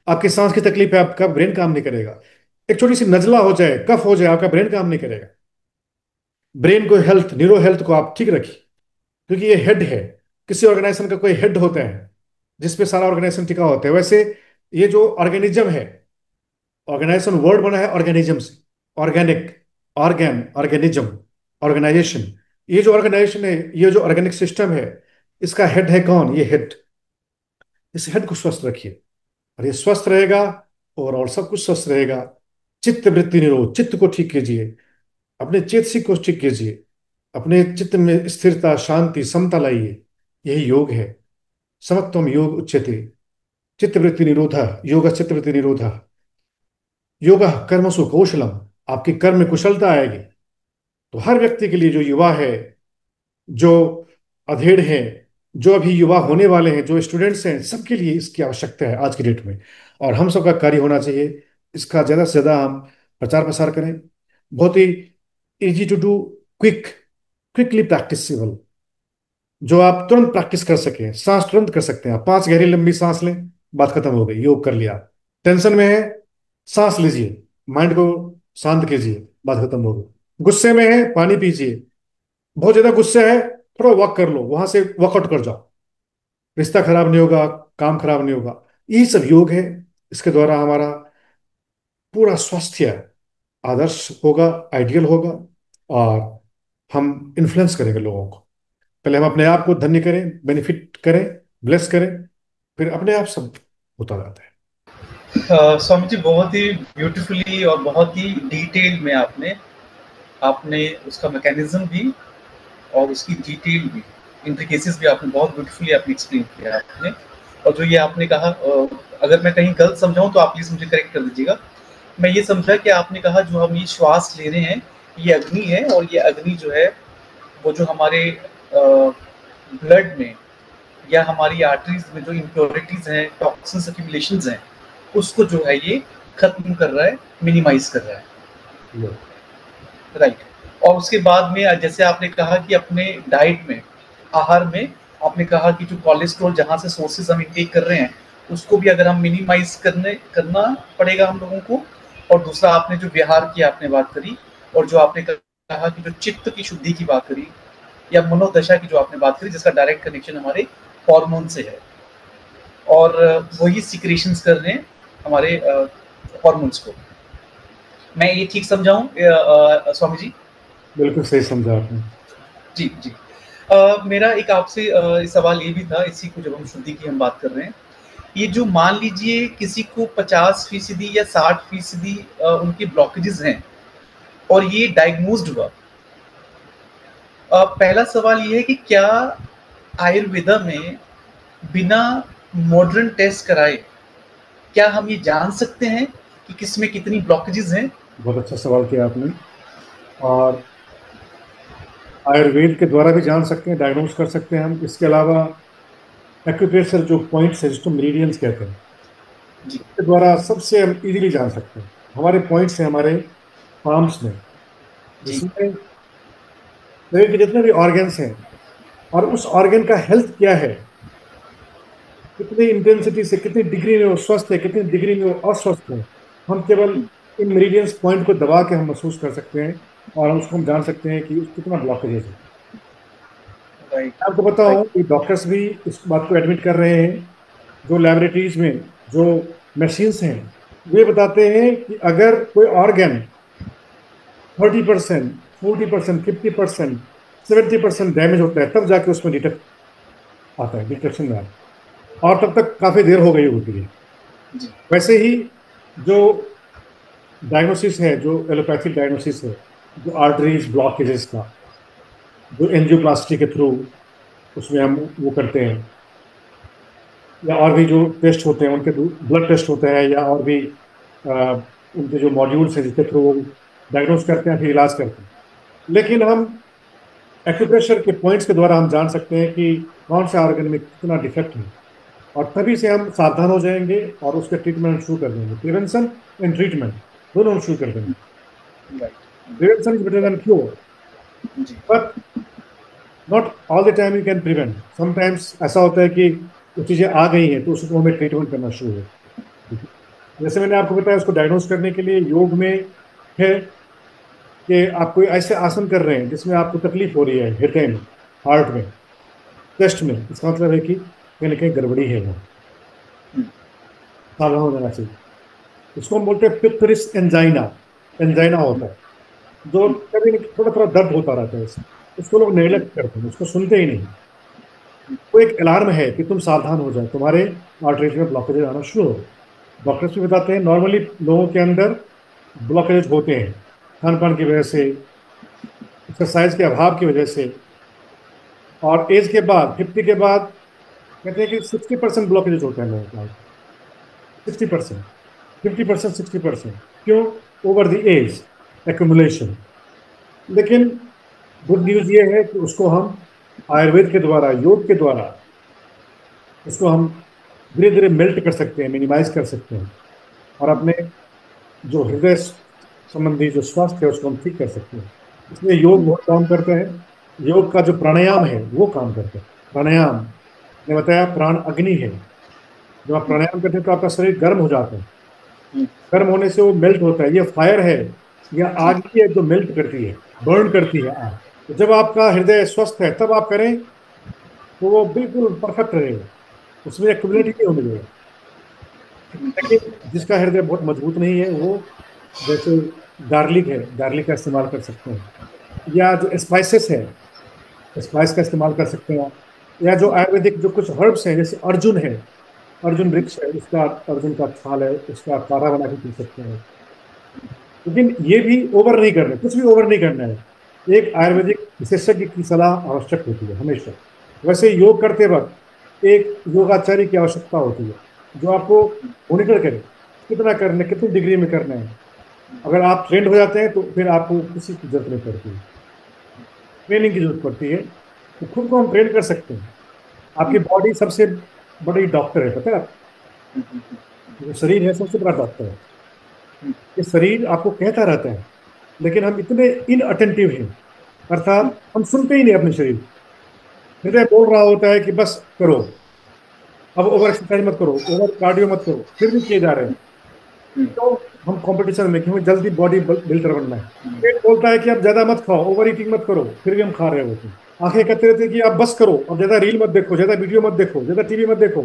आपकी सांस की तकलीफ है, आपका ब्रेन काम नहीं करेगा। एक छोटी सी नजला हो जाए, कफ हो जाए, आपका ब्रेन काम नहीं करेगा। ब्रेन को हेल्थ, न्यूरो हेल्थ को आप ठीक रखिए, क्योंकि ये हेड है। किसी ऑर्गेनाइजेशन का कोई हेड होता है जिसपे सारा ऑर्गेनाइजेशन टिका होता है। वैसे ये जो ऑर्गेनिज्म है, ऑर्गेनाइजेशन वर्ड बना है ऑर्गेनिज्म से, ऑर्गेनिक, ऑर्गेन, ऑर्गेनिज्म, ऑर्गेनाइजेशन। ये जो ऑर्गेनाइजेशन है, ये जो ऑर्गेनिक सिस्टम है, इसका हेड है कौन? ये हेड। इस हेड को स्वस्थ रखिए, और ये स्वस्थ रहेगा, ओवरऑल सब कुछ स्वस्थ रहेगा। चित्त वृत्ति निरोध, चित्त को ठीक कीजिए, अपने चेतसिक को ठीक कीजिए, अपने चित्त में स्थिरता, शांति, समता लाइए। यही योग है। समत्वम योग उच्यते, चित्तवृत्ति निरोध, योग चित्तवृत्ति निरोध, योग कर्मसु कौशलम। आपके कर्म में कुशलता आएगी। तो हर व्यक्ति के लिए, जो युवा है, जो अधेड़ है, जो अभी युवा होने वाले हैं, जो स्टूडेंट्स हैं, सबके लिए इसकी आवश्यकता है आज की डेट में। और हम सबका कार्य होना चाहिए, इसका ज़्यादा से ज़्यादा हम प्रचार प्रसार करें। बहुत ही easy to do, quick, quickly practicable, जो आप तुरंत प्रैक्टिस कर सकें। सांस तुरंत कर सकते हैं आप, 5 गहरी लंबी सांस लें, बात खत्म हो गई, योग कर लिया। टेंशन में है, सांस लीजिए, माइंड को शांत कीजिए, बात खत्म हो गई। गुस्से में है, पानी पीजिए। बहुत ज्यादा गुस्से है, थोड़ा वॉक कर लो, वहां से वर्कआउट कर जाओ। रिश्ता खराब नहीं होगा, काम खराब नहीं होगा। यही सब योग है। इसके द्वारा हमारा पूरा स्वास्थ्य आदर्श होगा, आइडियल होगा, और हम इन्फ्लुएंस करेंगे लोगों को। पहले हम अपने आप को धन्य करें, बेनिफिट करें, ब्लेस करें, फिर अपने आप सब होता जाता है। स्वामी जी, बहुत ही ब्यूटीफुली और बहुत ही डिटेल में आपने आपने उसका मैकेनिज्म भी और उसकी डिटेल भी, इंट्रिकेसीज भी आपने बहुत ब्यूटीफुली आपने एक्सप्लेन किया आपने। और जो ये आपने कहा, अगर मैं कहीं गलत समझाऊं तो आप प्लीज मुझे करेक्ट कर दीजिएगा। मैं ये समझा कि आपने कहा जो हम ये श्वास ले रहे हैं, ये अग्नि है, और ये अग्नि जो है वो जो हमारे ब्लड में या हमारी आर्टरीज में जो इम्प्योरिटीज हैं, टॉक्सिन्स एक्यूमुलेशंस हैं, उसको जो है ये खत्म कर रहा है, मिनिमाइज कर रहा है। राइट। और उसके बाद में जैसे आपने कहा कि अपने डाइट में, आहार में, आपने कहा कि जो कोलेस्ट्रॉल जहाँ से सोर्सेज हम इनटेक कर रहे हैं, उसको भी अगर हम मिनिमाइज करना पड़ेगा हम लोगों को। और दूसरा, आपने जो विहार की आपने बात करी, और जो आपने कहा कि जो चित्त की शुद्धि की बात करी, या मनोदशा की जो आपने बात करी, जिसका डायरेक्ट कनेक्शन हमारे हार्मोन से है, और वही सिक्रेशंस कर रहे हैं हमारे हार्मोन्स को। मैं ये ठीक समझाऊं स्वामी जी? बिल्कुल सही समझा आपने। जी जी। मेरा एक आपसे सवाल ये भी था, इसी को जब हम शुद्धि की हम बात कर रहे हैं, ये जो मान लीजिए किसी को 50% या 60% उनके ब्लॉकेजेस हैं और ये डायग्नोज्ड हुआ, पहला सवाल ये है कि क्या आयुर्वेदा में बिना मॉडर्न टेस्ट कराए क्या हम ये जान सकते हैं कि किसमें कितनी ब्लॉकेजेस हैं? बहुत अच्छा सवाल किया आपने। और आयुर्वेद के द्वारा भी जान सकते हैं, डायग्नोज कर सकते हैं हम। इसके अलावा एक्यूप्रेशर जो पॉइंट्स है, जिसको मेरिडियंस कहते हैं, जी इसके द्वारा सबसे हम इजीली जान सकते हैं। हमारे पॉइंट्स हैं हमारे पाम्स में, जी। जिसमें शरीर के जितने भी ऑर्गन्स हैं, और उस ऑर्गन का हेल्थ क्या है, कितनी इंटेंसिटी से, कितनी डिग्री में वो स्वस्थ है, कितनी डिग्री में वो अस्वस्थ है, हम केवल इन मेरिडियंस पॉइंट को दबा के हम महसूस कर सकते हैं। और हम उसको हम जान सकते हैं कि कितना ब्लॉकेजेस है। राइट। मैं आपको बताऊं कि डॉक्टर्स भी इस बात को एडमिट कर रहे हैं। जो लेबोरेटरीज में जो मशीन्स हैं, वे बताते हैं कि अगर कोई ऑर्गन 30%, 40%, 50%, 70% डैमेज होता है, तब जाके उसमें डिटेक्ट आता है, डिटेक्शन में आता है, और तब तक काफी देर हो गई होती है। जी वैसे ही जो डायग्नोसिस है, जो एलोपैथिक डायग्नोसिस है, जो आर्टरीज ब्लॉकेजेस का, जो एंजियोप्लास्टी के थ्रू उसमें हम वो करते हैं, या और भी जो टेस्ट होते हैं उनके, ब्लड टेस्ट होते हैं, या और भी उनके जो मॉड्यूल्स हैं जिसके थ्रू वो डायग्नोस करते हैं, फिर इलाज करते हैं। लेकिन हम एक्यूप्रेशर के पॉइंट्स के द्वारा हम जान सकते हैं कि कौन सा ऑर्गन में कितना डिफेक्ट है, और तभी से हम सावधान हो जाएंगे और उसका ट्रीटमेंट शुरू कर देंगे। प्रिवेंशन एंड ट्रीटमेंट दोनों हम शुरू कर देंगे। Right. Prevention is better than cure. जी। But not all the time you can prevent. Sometimes ऐसा होता है कि वो चीज़ें आ गई हैं तो उसको हमें ट्रीटमेंट करना शुरू हो। ठीक है? जैसे मैंने आपको बताया, उसको डायग्नोज करने के लिए योग में है कि आप कोई ऐसे आसन कर रहे हैं जिसमें आपको तकलीफ हो रही है हृदय में, हार्ट में, चेस्ट में, इसका मतलब है कि कहीं ना कहीं गड़बड़ी है वहाँ, हुँ, सावधान हो जाना चाहिए। इसको हम बोलते हैं पिक्टोरिस एंजाइना। एंजाइना होता है जो कभी न थोड़ा थोड़ा दर्द होता रहता है उसको लोग नेग्लेक्ट करते हैं, उसको सुनते ही नहीं। वो एक अलार्म है कि तुम सावधान हो जाओ, तुम्हारे आर्टरीज में ब्लॉकेज आना शुरू हो। डॉक्टर्स भी बताते हैं नॉर्मली लोगों के अंदर ब्लॉकेज होते हैं खान पान की वजह से, एक्सरसाइज के अभाव की वजह से, और एज के बाद 50 के बाद कहते हैं कि 60% ब्लॉकेज होते हैं लोगों का। 60%, 50%, 60%। क्यों? Over the age accumulation. लेकिन गुड न्यूज ये है कि उसको हम आयुर्वेद के द्वारा, योग के द्वारा उसको हम धीरे धीरे मेल्ट कर सकते हैं, मिनिमाइज कर सकते हैं, और अपने जो हृदय संबंधी जो स्वास्थ्य है उसको हम ठीक कर सकते हैं। इसलिए योग बहुत काम करता है। योग का जो प्राणायाम है वो काम करता है। प्राणायाम, ने बताया, प्राण अग्नि है। जब आप प्राणायाम करते हैं तो आपका शरीर गर्म हो जाता है। हुँ, गर्म होने से वो मेल्ट होता है। ये फायर है, यह जी, आग ही है जो मेल्ट करती है, बर्न करती है आग। तो जब आपका हृदय स्वस्थ है तब आप करें तो वो बिल्कुल परफेक्ट रहेगा, उसमें एक्टिविटी नहीं होने देगा। लेकिन जिसका हृदय बहुत मजबूत नहीं है वो, जैसे गार्लिक है, गार्लिक का इस्तेमाल कर सकते हैं, या जो स्पाइसेस है, स्पाइस का इस्तेमाल कर सकते हैं आप। या जो आयुर्वेदिक जो कुछ हर्ब्स हैं, जैसे अर्जुन है, अर्जुन वृक्ष है, उसका, अर्जुन का छाल है, उसका काढ़ा बना के पी सकते हैं। लेकिन ये भी ओवर नहीं करना, कुछ भी ओवर नहीं करना है। एक आयुर्वेदिक विशेषज्ञ की सलाह आवश्यक होती है हमेशा। वैसे योग करते वक्त एक योगाचार्य की आवश्यकता होती है जो आपको मॉनिटर करे कितना करना है, कितनी डिग्री में करना है। अगर आप ट्रेंड हो जाते हैं तो फिर आपको किसी की जरूरत नहीं पड़ती है, ट्रेनिंग की जरूरत पड़ती है। तो खुद को हम ट्रेन कर सकते हैं। आपकी बॉडी सबसे बड़ी डॉक्टर है, पता है आपको? जो शरीर है सबसे बड़ा डॉक्टर है। ये शरीर आपको कहता रहता है, लेकिन हम इतने इनअटेंटिव हैं, अर्थात हम सुनते ही नहीं अपने शरीर को। हृदय बोल रहा होता है कि बस करो, अब ओवर एक्सरसाइज मत करो, ओवर कार्डियो मत करो, फिर भी किए जा रहे हैं। तो हम कंपटीशन में कि हमें जल्दी बॉडी बिल्डर बनना है। पेट बोलता है कि आप ज्यादा मत खाओ, ओवर ईटिंग मत करो, फिर भी हम खा रहे होते हैं। आंखें कहते रहते हैं कि आप बस करो, अब ज्यादा रील मत देखो, ज्यादा वीडियो मत देखो, ज्यादा टीवी मत देखो,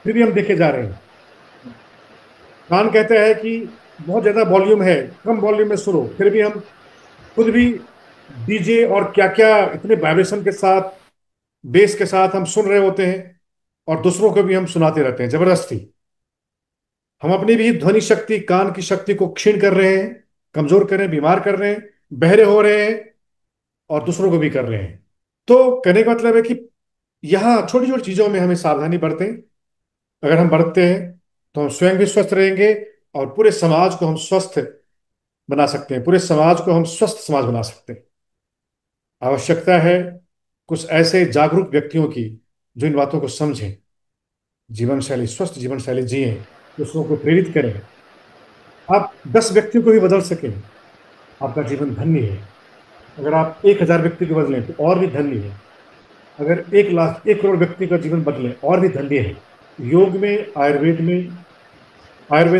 फिर भी हम देखे जा रहे हैं। कान कहते हैं कि बहुत ज्यादा वॉल्यूम है, कम वॉल्यूम में सुनो, फिर भी हम खुद भी डीजे और क्या क्या इतने वाइब्रेशन के साथ, बेस के साथ हम सुन रहे होते हैं, और दूसरों को भी हम सुनाते रहते हैं जबरदस्ती। हम अपनी भी ध्वनि शक्ति, कान की शक्ति को क्षीण कर रहे हैं, कमजोर कर रहे हैं, बीमार कर रहे हैं, बहरे हो रहे हैं, और दूसरों को भी कर रहे हैं। तो कहने का मतलब है कि यहाँ छोटी छोटी चीजों में हमें सावधानी बरतें। अगर हम बरतते हैं तो हम स्वयं भी स्वस्थ रहेंगे, और पूरे समाज को हम स्वस्थ बना सकते हैं, पूरे समाज को हम स्वस्थ समाज बना सकते हैं। आवश्यकता है कुछ ऐसे जागरूक व्यक्तियों की जो इन बातों को समझें, जीवन शैली, स्वस्थ जीवन शैली जिए, दूसरों को प्रेरित करें। आप 10 व्यक्तियों को भी बदल सकें, आपका जीवन धन्य है। अगर आप 1,000 व्यक्ति को बदलें तो और भी धन्य है। अगर 1 लाख, 1 करोड़ व्यक्ति का जीवन बदले और भी धन्य है। योग में, आयुर्वेद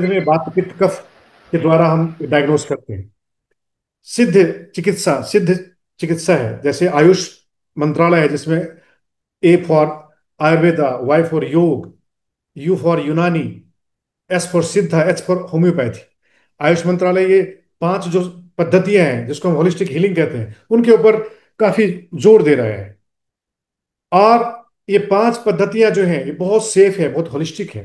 में वात पित्त कफ के द्वारा हम डायग्नोस करते हैं। सिद्ध चिकित्सा है, जैसे आयुष मंत्रालय है जिसमें A for Ayurveda, Y for yoga, U for Unani, S for Siddha, H for homoeopathy. AYUSH मंत्रालय ये 5 जो पद्धतियां हैं जिसको हम होलिस्टिक हीलिंग कहते हैं उनके ऊपर काफी जोर दे रहा है। और ये 5 पद्धतियां जो हैं ये बहुत सेफ है, बहुत होलिस्टिक है।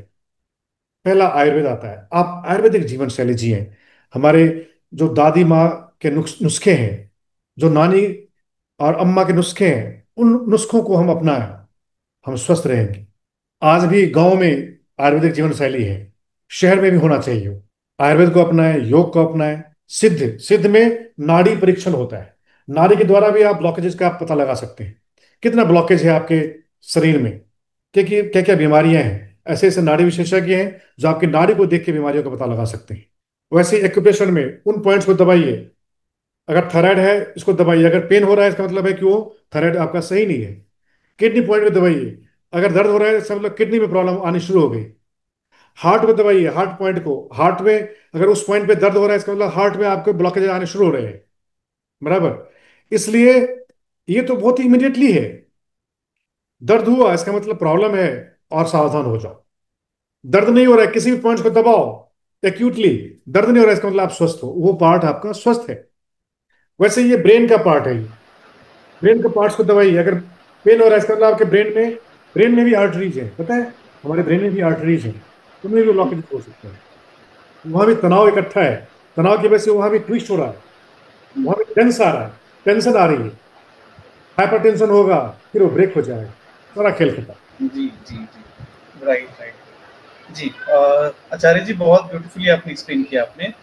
पहला आयुर्वेद आता है। आप आयुर्वेदिक जीवन शैली जिए। हमारे जो दादी माँ के नुस्खे हैं, जो नानी और अम्मा के नुस्खे हैं, उन नुस्खों को हम अपनाएं, हम स्वस्थ रहेंगे। आज भी गांव में आयुर्वेदिक जीवन शैली है, शहर में भी होना चाहिए। आयुर्वेद को अपनाएं, योग को अपनाएं। सिद्ध सिद्ध में नाड़ी परीक्षण होता है। नाड़ी के द्वारा भी आप ब्लॉकेजेस का आप पता लगा सकते हैं, कितना ब्लॉकेज है आपके शरीर में, क्या क्या बीमारियां हैं। ऐसे ऐसे नाड़ी विशेषज्ञ हैं जो आपकी नाड़ी को देख के बीमारियों का पता लगा सकते हैं। वैसे एक्यूप्रेशर में उन पॉइंट्स को दबाइए अगर थायराइड है इसको दबाइए, अगर पेन हो रहा है इसका मतलब है कि वो थायराइड आपका सही नहीं है। किडनी पॉइंट पे दबाइए, अगर दर्द हो रहा है इसका मतलब किडनी में प्रॉब्लम आनी शुरू हो गई। हार्ट पे दबाइए, हार्ट पॉइंट को, हार्ट में अगर उस पॉइंट पे दर्द हो रहा है इसका मतलब हार्ट में आपके ब्लॉकेज आने शुरू हो रहे हैं। बराबर। इसलिए ये तो बहुत इमीडिएटली है, दर्द हुआ इसका मतलब प्रॉब्लम है, और सावधान हो जाओ। दर्द नहीं हो रहा है, किसी भी पॉइंट को दबाओ एक्यूटली, दर्द नहीं हो रहा है इसका मतलब आप स्वस्थ हो, वो पार्ट आपका स्वस्थ है। वैसे ये ब्रेन का पार्ट है, ब्रेन के पार्ट्स को दबाइए। अगर पेन हो रहा है इसका मतलब आपके ब्रेन में भी आर्टरीज है, पता है, हमारे ब्रेन में भी आर्टरीज है, उनमें भी ब्लॉकेज हो सकते हैं। वहां भी तनाव इकट्ठा है, तनाव की वजह से वहां भी ट्विस्ट हो रहा है, वहां भी टेंस आ रहा है, टेंशन आ रही है, हाइपर टेंशन होगा, फिर वो ब्रेक हो जाएगा, सारा खेल खत्म। जी, जी, जी। Right, right. जी, आचार्य जी बहुत ब्यूटीफुली आपने एक्सप्लेन किया आपने।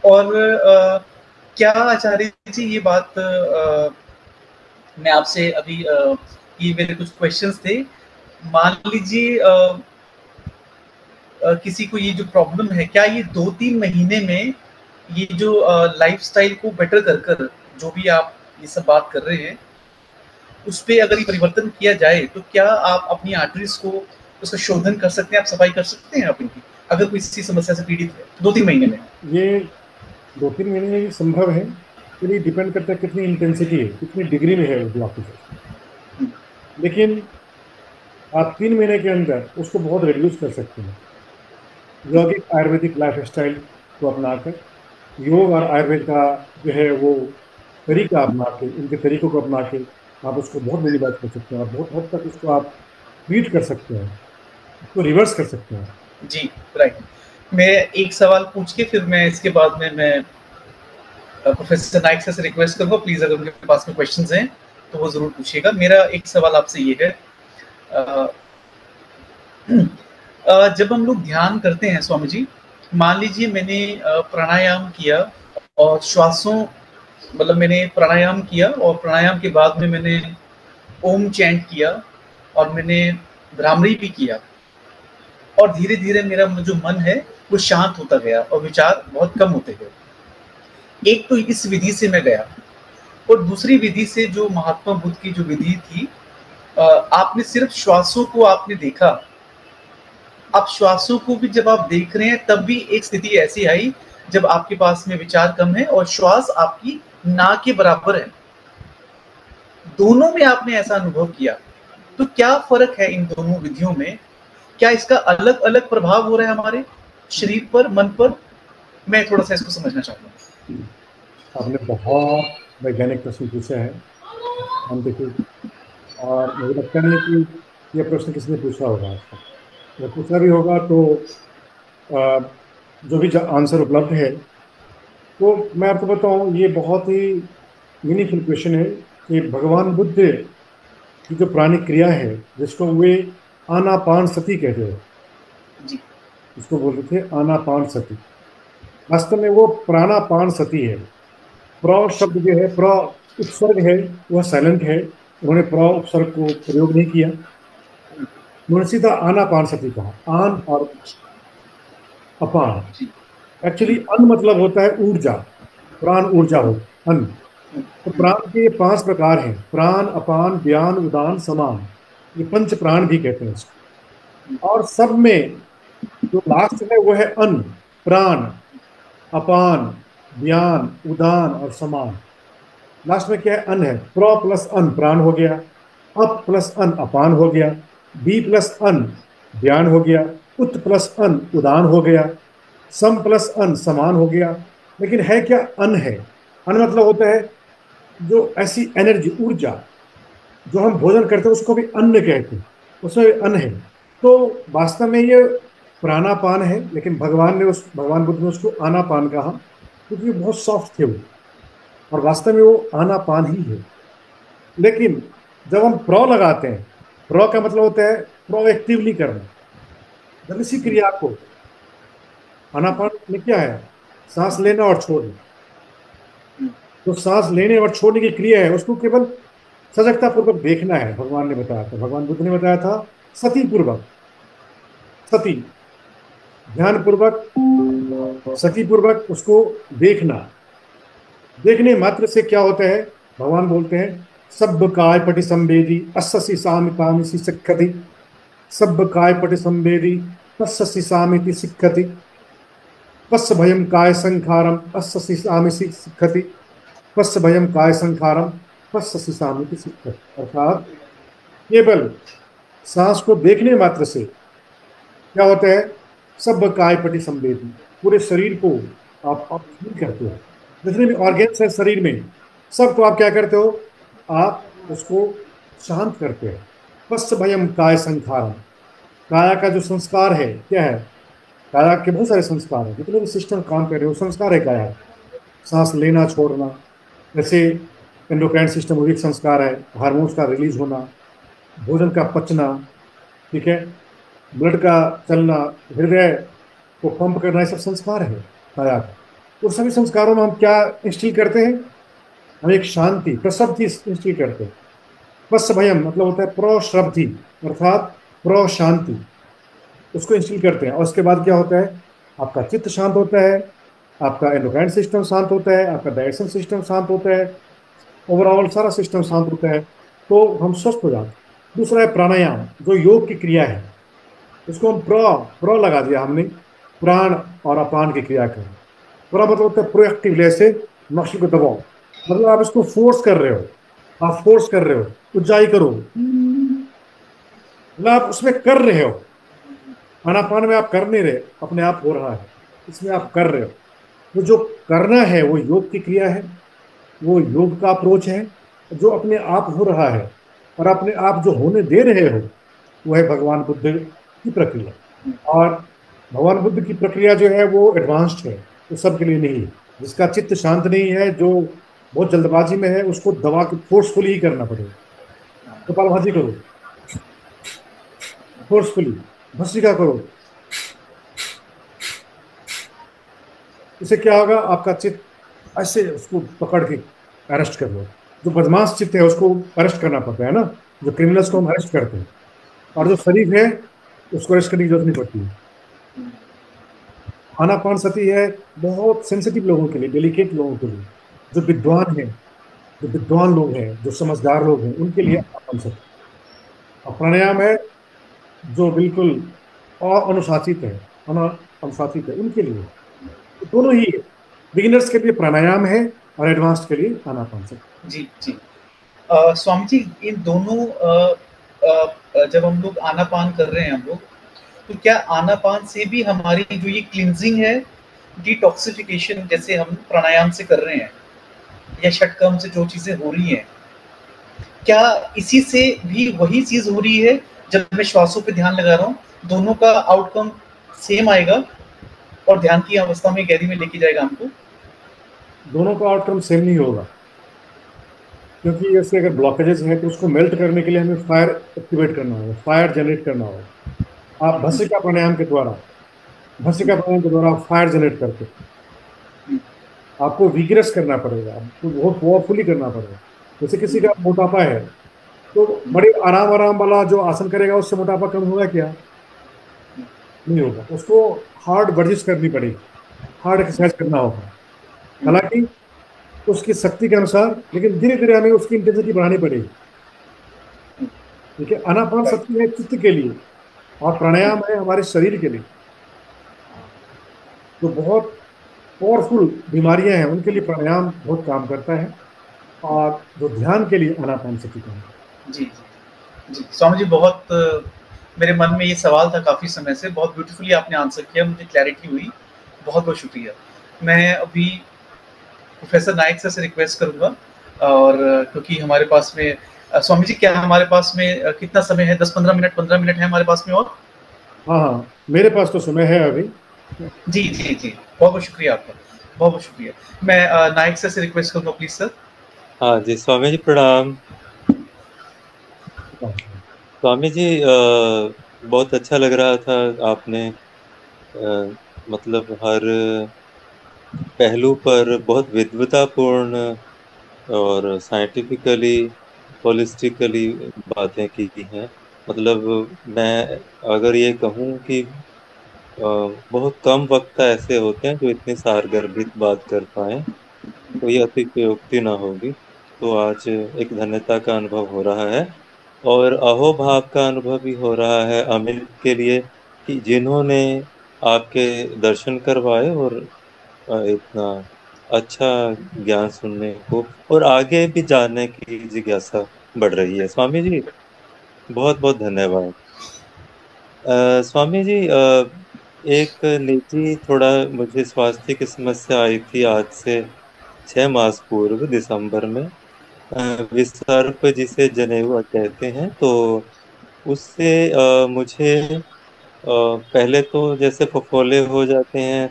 और क्या आचार्य जी ये बात मैं आपसे अभी ये मेरे कुछ क्वेश्चंस थे। मान लीजिए किसी को ये जो प्रॉब्लम है, क्या ये 2-3 महीने में ये जो लाइफ़स्टाइल को बेटर कर कर जो भी आप ये सब बात कर रहे हैं, उस पे अगर ये परिवर्तन किया जाए, तो क्या आप अपनी आर्टरीज़ को उसका शोधन कर सकते हैं, आप सफाई कर सकते हैं आप इनकी? अगर कोई इसी समस्या से पीड़ित है, 2-3 महीने में? ये 2-3 महीने में भी संभव है, फिर ये डिपेंड करता है कितनी इंटेंसिटी है, कितनी डिग्री में है वो ब्लॉकेज। हुँ, लेकिन आप 3 महीने के अंदर उसको बहुत रिड्यूस कर सकते हैं, यौगिक आयुर्वेदिक लाइफ स्टाइल को अपनाकर। योग और आयुर्वेद का जो है वो तरीका अपना के, इनके तरीकों को अपना के आप उसको बहुत मिनिमाइज कर सकते हैं, और बहुत हद तक उसको आप ट्रीट कर सकते हैं, उसको रिवर्स कर सकते हैं। जी, राइट। मैं एक सवाल पूछ के फिर मैं इसके बाद में मैं प्रोफेसर नाइक सर से रिक्वेस्ट करूँगा, प्लीज़ अगर उनके पास में क्वेश्चंस हैं, तो वो ज़रूर पूछिएगा। मेरा एक सवाल आपसे ये है अ जब हम लोग ध्यान करते हैं स्वामी जी, मान लीजिए मैंने प्राणायाम किया और श्वासों मतलब मैंने प्राणायाम किया और प्राणायाम के बाद में मैंने ओम चैंट किया और मैंने भ्रामरी भी किया और धीरे-धीरे मेरा जो मन है वो शांत होता गया और विचार बहुत कम होते गए। एक तो इस विधि से मैं गया और दूसरी विधि से जो महात्मा बुद्ध की जो विधि थी आपने सिर्फ श्वासों को आपने देखा। अब श्वासों को भी जब आप देख रहे हैं तब भी एक स्थिति ऐसी आई जब आपके पास में विचार कम है और श्वास आपकी ना के बराबर है। दोनों में आपने ऐसा अनुभव किया, तो क्या फ़र्क है इन दोनों विधियों में? क्या इसका अलग-अलग प्रभाव हो रहा है हमारे शरीर पर, मन पर? मैं थोड़ा-सा इसको समझना चाहता हूँ। आपने बहुत वैज्ञानिक प्रश्न पूछा है, हम देखिए, और मुझे लगता नहीं कि ये प्रश्न किसी ने पूछा होगा आज तक। अगर पूछा भी होगा तो अ, जो भी आंसर उपलब्ध है, तो मैं आपको बताऊं ये बहुत ही मीनिंगफुल क्वेश्चन है कि भगवान बुद्ध की जो प्राणिक क्रिया है, जिसको वे आनापान सती कहते हैं, जी, इसको बोलते थे आनापान सती, वास्तव में वो प्राणापान सती है। प्र अच्छा। शब्द जो है, प्र उपसर्ग है, वह साइलेंट है, उन्होंने प्र उपसर्ग को प्रयोग नहीं किया, हुँ, उन्होंने सीधा आनापान सती कहा। आन और अपान, जी, एक्चुअली हुँ, अन्न मतलब होता है ऊर्जा, प्राण ऊर्जा हो, अन्न। हुँ, तो हुँ, प्राण के 5 प्रकार हैं, प्राण, अपान, व्यान, उदान, समान, ये पंच प्राण भी कहते हैं इसको। हुँ, और सब में जो लास्ट है वो है अन्न, प्राण, अपान, व्यान, उदान और समान। लास्ट में क्या है? अन्न है। प्र प्लस अन्न प्राण हो गया, अप प्लस अन्न अपान हो गया, बी प्लस अन्न व्यान हो गया, उत प्लस अन्न उदान हो गया, सम प्लस अन्न समान हो गया। लेकिन है क्या? अन्न है। अन्न मतलब होता है जो ऐसी एनर्जी, ऊर्जा, जो हम भोजन करते हैं उसको भी अन्न कहते हैं, उसमें अन्न है। तो वास्तव में ये प्राणापान है, लेकिन भगवान बुद्ध ने उसको आनापान कहा, क्योंकि वो बहुत सॉफ्ट थे वो, और वास्तव में वो आनापान ही है। लेकिन जब हम प्रो लगाते हैं, प्रो का मतलब होता है प्रोएक्टिवली करना, जब इसी हुँ, क्रिया को, आनापान में क्या है? सांस लेना और छोड़ना। हुँ, तो सांस लेने और छोड़ने की क्रिया है, उसको केवल सजगता पूर्वक देखना है। भगवान ने बताया था, भगवान बुद्ध ने बताया था, सती पूर्वक, सती, ध्यान पूर्वक, सती पूर्वक उसको देखना। देखने मात्र से क्या होता है, भगवान बोलते हैं सब काय पटि संवेदी अस्सी सामितामिति सिक्खति, सब काय पटि संवेदी तस्सी सामिति सिक्खति, पस्य भयम काय संखारम अस्सी सामिति सिक्खति, पस्य भयम काय संखारम पस्य सामिति सिक्खति। अर्थात केवल सांस को देखने मात्र से क्या होता है, सब काय पटि संवेदी, पूरे शरीर को आप फील करते हो, जितने भी ऑर्गेन्स है शरीर में सबको आप क्या करते हो, आप उसको शांत करते हो। पश्च भयम काय संखारम, काया का जो संस्कार है क्या है, काया के बहुत सारे संस्कार है, जितने भी सिस्टम काम कर रहे हो संस्कार है काया। सांस लेना छोड़ना, जैसे एंडोक्राइन सिस्टम वो एक संस्कार है, हार्मोन्स का रिलीज होना, भोजन का पचना, ठीक है, ब्लड का चलना, हृदय को पंप करना, ये सब संस्कार है काया का। तो सभी संस्कारों में हम क्या इंस्टिल करते हैं, हम एक शांति प्रसब्धि इंस्टिल करते हैं। पश्च भयम मतलब होता है प्रश्रब्धि, अर्थात प्रशांति, उसको इंस्टिल करते हैं। और उसके बाद क्या होता है, आपका चित्त शांत होता है, आपका एंडोक्राइन सिस्टम शांत होता है, आपका डाइजेशन सिस्टम शांत होता है, ओवरऑल सारा सिस्टम शांत होता है, तो हम स्वस्थ हो जाते हैं। दूसरा है प्राणायाम, जो योग की क्रिया है, इसको हम प्र लगा दिया हमने, प्राण और अपान की क्रिया करें। प्र मतलब होता है प्रोएक्टिव, जैसे मस्ल को दबाओ, मतलब आप इसको फोर्स कर रहे हो, आप फोर्स कर रहे हो, ऊंचाई करो, मतलब आप उसमें कर रहे हो। आनापान में आप कर नहीं रहे, अपने आप हो रहा है, इसमें आप कर रहे हो। तो जो करना है वो योग की क्रिया है, वो योग का अप्रोच है। जो अपने आप हो रहा है और अपने आप जो होने दे रहे हो, वो है भगवान बुद्ध की प्रक्रिया। और भगवान बुद्ध की प्रक्रिया जो है वो एडवांस्ड है, वो सबके लिए नहीं है। जिसका चित्त शांत नहीं है, जो बहुत जल्दबाजी में है, उसको दबा के फोर्सफुली ही करना पड़ेगा। कपालभाति करो, फोर्सफुली भस्त्रिका करो, इससे क्या होगा, आपका चित्त ऐसे उसको पकड़ के अरेस्ट कर लो। जो बदमाश चित्त है उसको अरेस्ट करना पड़ता है ना, जो क्रिमिनल्स को हम अरेस्ट करते हैं, और जो शरीफ है उसको अरेस्ट करने की जरूरत नहीं पड़ती है। आनापान सती है बहुत सेंसिटिव लोगों के लिए, डेलिकेट लोगों के लिए, जो विद्वान है, जो विद्वान लोग हैं, जो समझदार लोग हैं, उनके लिए आनापान सती। और प्राणायाम है जो बिल्कुल अनुशासित है, अनुशासित है, उनके लिए। तो दोनों ही, बिगिनर्स के लिए प्राणायाम है और एडवांस्ड के लिए आनापान सती। जी, जी। स्वामी जी, इन दोनों जब हम लोग आनापान कर रहे हैं हम लोग, तो क्या आनापान से भी हमारी जो ये क्लींजिंग है, डिटॉक्सिफिकेशन जैसे हम प्राणायाम से कर रहे हैं या षटकर्म से जो चीजें हो रही हैं, क्या इसी से भी वही चीज हो रही है जब मैं श्वासों पे ध्यान लगा रहा हूँ? दोनों का आउटकम सेम आएगा और ध्यान की अवस्था में गहरी में लेके जाएगा हमको? दोनों का आउटकम सेम नहीं होगा, क्योंकि जैसे अगर ब्लॉकेजेस है तो उसको मेल्ट करने के लिए हमें फायर एक्टिवेट करना होगा, फायर जनरेट करना होगा। आप भस्त्रिका प्राणायाम के द्वारा, भस्त्रिका प्राणायाम के द्वारा आप फायर जनरेट करते, आपको विग्रेस करना पड़ेगा, आपको बहुत पावरफुली करना पड़ेगा। जैसे किसी का मोटापा है तो बड़े आराम आराम वाला जो आसन करेगा उससे मोटापा कम होगा क्या, नहीं होगा। उसको हार्ड वर्जिश करनी पड़ेगी, हार्ड एक्सरसाइज करना होगा, हालांकि उसकी शक्ति के अनुसार, लेकिन धीरे धीरे हमें उसकी इंटेंसिटी बढ़ानी पड़ेगी। ठीक है, आनापान शक्ति है चित्त के लिए और प्राणायाम है हमारे शरीर के लिए। तो बहुत पावरफुल बीमारियां हैं उनके लिए प्राणायाम बहुत काम करता है, और जो ध्यान के लिए आनापान शक्ति काम करता है। जी, जी। स्वामी जी, बहुत मेरे मन में ये सवाल था काफ़ी समय से, बहुत ब्यूटीफुली आपने आंसर किया, मुझे क्लैरिटी हुई। बहुत-बहुत शुक्रिया। मैं अभी प्रोफ़ेसर नाइक सर से रिक्वेस्ट करूँगा, और क्योंकि हमारे पास में स्वामी जी, क्या हमारे पास में कितना समय है? 10-15 मिनट, 15 मिनट है हमारे पास में और? हाँ हाँ, मेरे पास तो समय है अभी। जी, जी, जी। बहुत-बहुत शुक्रिया आपका। बहुत-बहुत शुक्रिया। मैं नाइक सर से रिक्वेस्ट करूँगा प्लीज़ सर। हाँ जी, स्वामी जी प्रणाम। स्वामी जी, बहुत अच्छा लग रहा था, आपने मतलब हर पहलू पर बहुत विद्वतापूर्ण और साइंटिफिकली, होलिस्टिकली बातें की हैं। मतलब मैं अगर ये कहूँ कि बहुत कम वक्त ऐसे होते हैं जो इतनी सारगर्भित बात कर पाए। कोई अतिशयोक्ति ना होगी। तो आज एक धन्यता का अनुभव हो रहा है, और अहोभाव का अनुभव भी हो रहा है अमित के लिए, कि जिन्होंने आपके दर्शन करवाए, और इतना अच्छा ज्ञान सुनने को और आगे भी जानने की जिज्ञासा बढ़ रही है। स्वामी जी, बहुत बहुत धन्यवाद। स्वामी जी, एक निजी थोड़ा मुझे स्वास्थ्य की समस्या आई थी आज से 6 मास पूर्व, दिसंबर में। विसर्प जिसे जनेऊ कहते हैं, तो उससे मुझे पहले तो जैसे फफोले हो जाते हैं,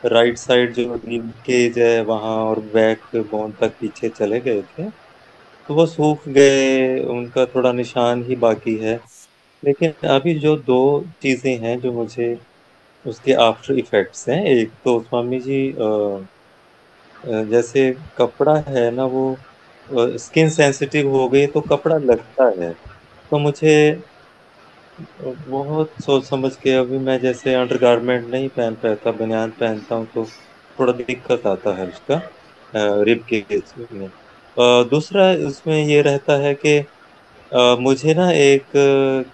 राइट साइड जो रिब केज है वहां, और बैक बोन तक पीछे चले गए थे, तो वो सूख गए, उनका थोड़ा निशान ही बाकी है। लेकिन अभी जो दो चीजें हैं जो मुझे उसके आफ्टर इफेक्ट्स हैं, एक तो स्वामी जी, जैसे कपड़ा है ना, वो स्किन सेंसिटिव हो गई तो कपड़ा लगता है। तो मुझे बहुत सोच समझ के, अभी मैं जैसे अंडरगारमेंट नहीं पहन पाता, बनियान पहनता हूँ, तो थोड़ा दिक्कत आता है उसका रिब केज में। दूसरा उसमें ये रहता है कि मुझे ना एक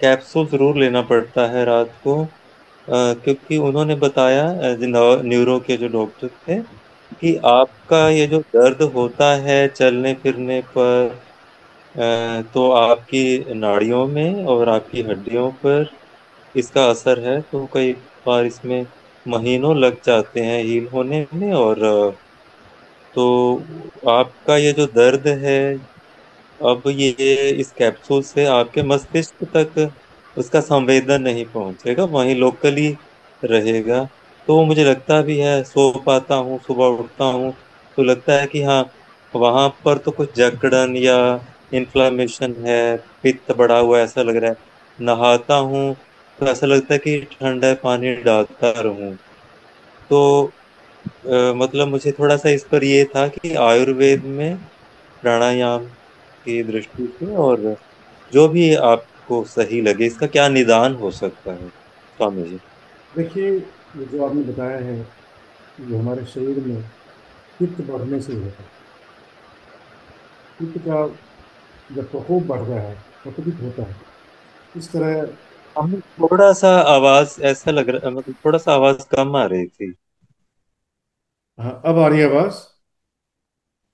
कैप्सूल जरूर लेना पड़ता है रात को, क्योंकि उन्होंने बताया, न्यूरो के जो डॉक्टर थे, कि आपका ये जो दर्द होता है चलने फिरने पर, तो आपकी नाड़ियों में और आपकी हड्डियों पर इसका असर है। तो कई बार इसमें महीनों लग जाते हैं हील होने में, और तो आपका ये जो दर्द है, अब ये इस कैप्सूल से आपके मस्तिष्क तक उसका संवेदन नहीं पहुंचेगा, वहीं लोकली रहेगा। तो मुझे लगता भी है, सो पाता हूँ, सुबह उठता हूँ तो लगता है कि हाँ, वहां पर तो कुछ जकड़न या इन्फ्लामेशन है, पित्त बढ़ा हुआ ऐसा लग रहा है। नहाता हूँ तो ऐसा लगता है कि ठंडा पानी डालता रहूं। तो मतलब मुझे थोड़ा सा इस पर ये था कि आयुर्वेद में प्राणायाम की दृष्टि से, और जो भी आपको सही लगे, इसका क्या निदान हो सकता है स्वामी जी? देखिए, ये जो आपने बताया है, ये हमारे शरीर में पित्त बढ़ने से ही होता है। पित्त का जब प्रकोप बढ़ता है, अत्यधिक होता है, इस तरह। हमें थोड़ा सा आवाज ऐसा लग रहा, मतलब थोड़ा सा आवाज कम आ रही थी। हाँ, अब आ रही है आवाज।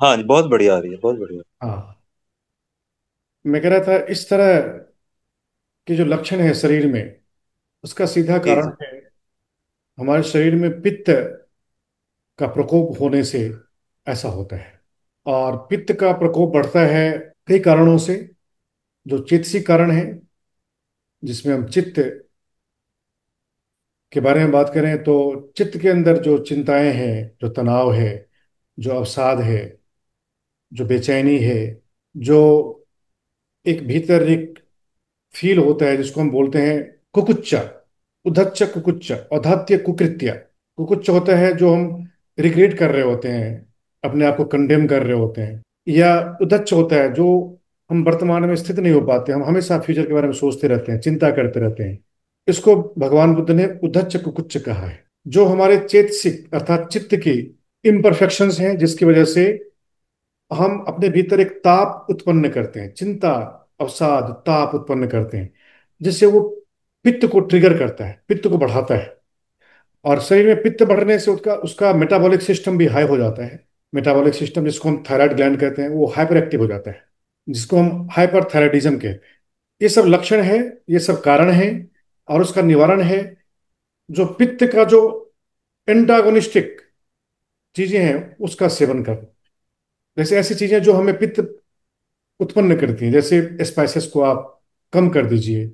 हाँ जी, बहुत बढ़िया आ रही है, बहुत बढ़िया। हाँ, मैं कह रहा था, इस तरह के जो लक्षण है शरीर में, उसका सीधा जी कारण जी। है हमारे शरीर में पित्त का प्रकोप होने से ऐसा होता है। और पित्त का प्रकोप बढ़ता है कई कारणों से। जो चेतसी कारण है, जिसमें हम चित्त के बारे में बात करें, तो चित्त के अंदर जो चिंताएं हैं, जो तनाव है, जो अवसाद है, जो बेचैनी है, जो एक भीतर एक फील होता है, जिसको हम बोलते हैं कुकुच्चा, उद्धच्च कुकुच्च, औदात्य कुकृत्य। कुकुच्च होता है जो हम रिग्रेट कर रहे होते हैं, अपने आप को कंडेम कर रहे होते हैं। या उद्धच्च होता है जो हम वर्तमान में स्थित नहीं हो पाते, हम हमेशा फ्यूचर के बारे में सोचते रहते हैं, चिंता करते रहते हैं। इसको भगवान बुद्ध ने उद्धच्च कुकुच्च कहा है। जो हमारे चेतसिक अर्थात चित्त की इम्परफेक्शंस हैं, जिसकी वजह से हम अपने भीतर एक ताप उत्पन्न करते हैं, चिंता, अवसाद, ताप उत्पन्न करते हैं, जिससे वो पित्त को ट्रिगर करता है, पित्त को बढ़ाता है। और शरीर में पित्त बढ़ने से उसका उसका मेटाबॉलिक सिस्टम भी हाई हो जाता है। मेटाबॉलिक सिस्टम, जिसको हम थायराइड ग्लैंड कहते हैं, वो हाइपर एक्टिव हो जाता है, जिसको हम हाइपर थायराइडिज्म कहते हैं। ये सब लक्षण है, ये सब कारण है। और उसका निवारण है, जो पित्त का जो एंटागोनिस्टिक चीजें हैं उसका सेवन करना। जैसे ऐसी चीजें जो हमें पित्त उत्पन्न करती हैं, जैसे स्पाइसेस को आप कम कर दीजिए,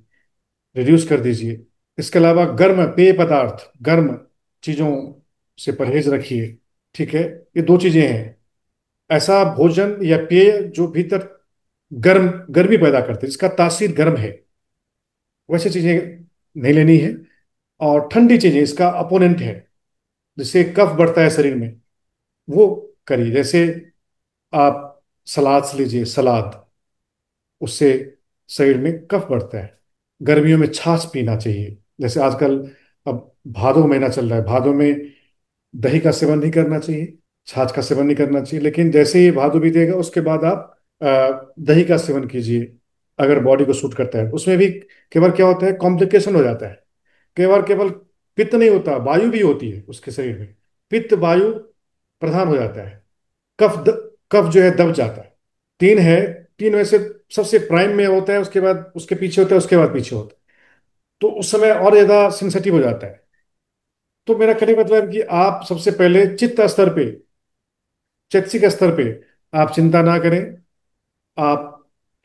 रिड्यूस कर दीजिए। इसके अलावा गर्म पेय पदार्थ, गर्म चीजों से परहेज रखिए। ठीक है, ये दो चीजें हैं। ऐसा भोजन या पेय जो भीतर गर्मी पैदा करते हैं, जिसका तासीर गर्म है, वैसी चीजें नहीं लेनी है। और ठंडी चीजें इसका अपोनेंट है, जिससे कफ बढ़ता है शरीर में, वो करिए। जैसे आप सलाद लीजिए, सलाद, उससे शरीर में कफ बढ़ता है। गर्मियों में छाछ पीना चाहिए। जैसे आजकल अब भादो महीना चल रहा है, भादो में दही का सेवन नहीं करना चाहिए। छाछ का सेवन नहीं करना चाहिए। लेकिन जैसे ही भादु बीतेगा उसके बाद आप दही का सेवन कीजिए, अगर बॉडी को सूट करता है। उसमें भी केवल क्या होता है, कॉम्प्लिकेशन हो जाता है। केवल केवल पित्त नहीं होता, वायु भी होती है उसके शरीर में। पित्त वायु प्रधान हो जाता है। कफ जो है दब जाता है। तीन है, तीन में से सबसे प्राइम में होता है, उसके बाद उसके पीछे होता है, उसके बाद पीछे होता है। तो उस समय और ज्यादा सेंसिटिव हो जाता है। तो मेरा कहने का मतलब है कि आप सबसे पहले चित्त स्तर पे, चैतसिक स्तर पे आप चिंता ना करें। आप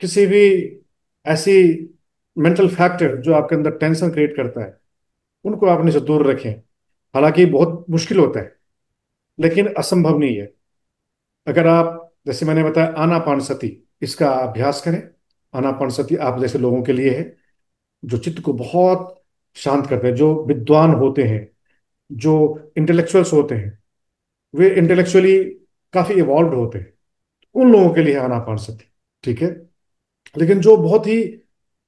किसी भी ऐसी मेंटल फैक्टर जो आपके अंदर टेंशन क्रिएट करता है, उनको आप अपने से दूर रखें। हालांकि बहुत मुश्किल होता है, लेकिन असंभव नहीं है। अगर आप, जैसे मैंने बताया, आनापान सती, इसका अभ्यास करें। आनापान सती आप जैसे लोगों के लिए है, जो चित्त को बहुत शांत करते हैं, जो विद्वान होते हैं, जो इंटेलेक्चुअल्स होते हैं, वे इंटेलेक्चुअली काफी इवॉल्व होते हैं, उन लोगों के लिए है आनापान सती। ठीक है। लेकिन जो बहुत ही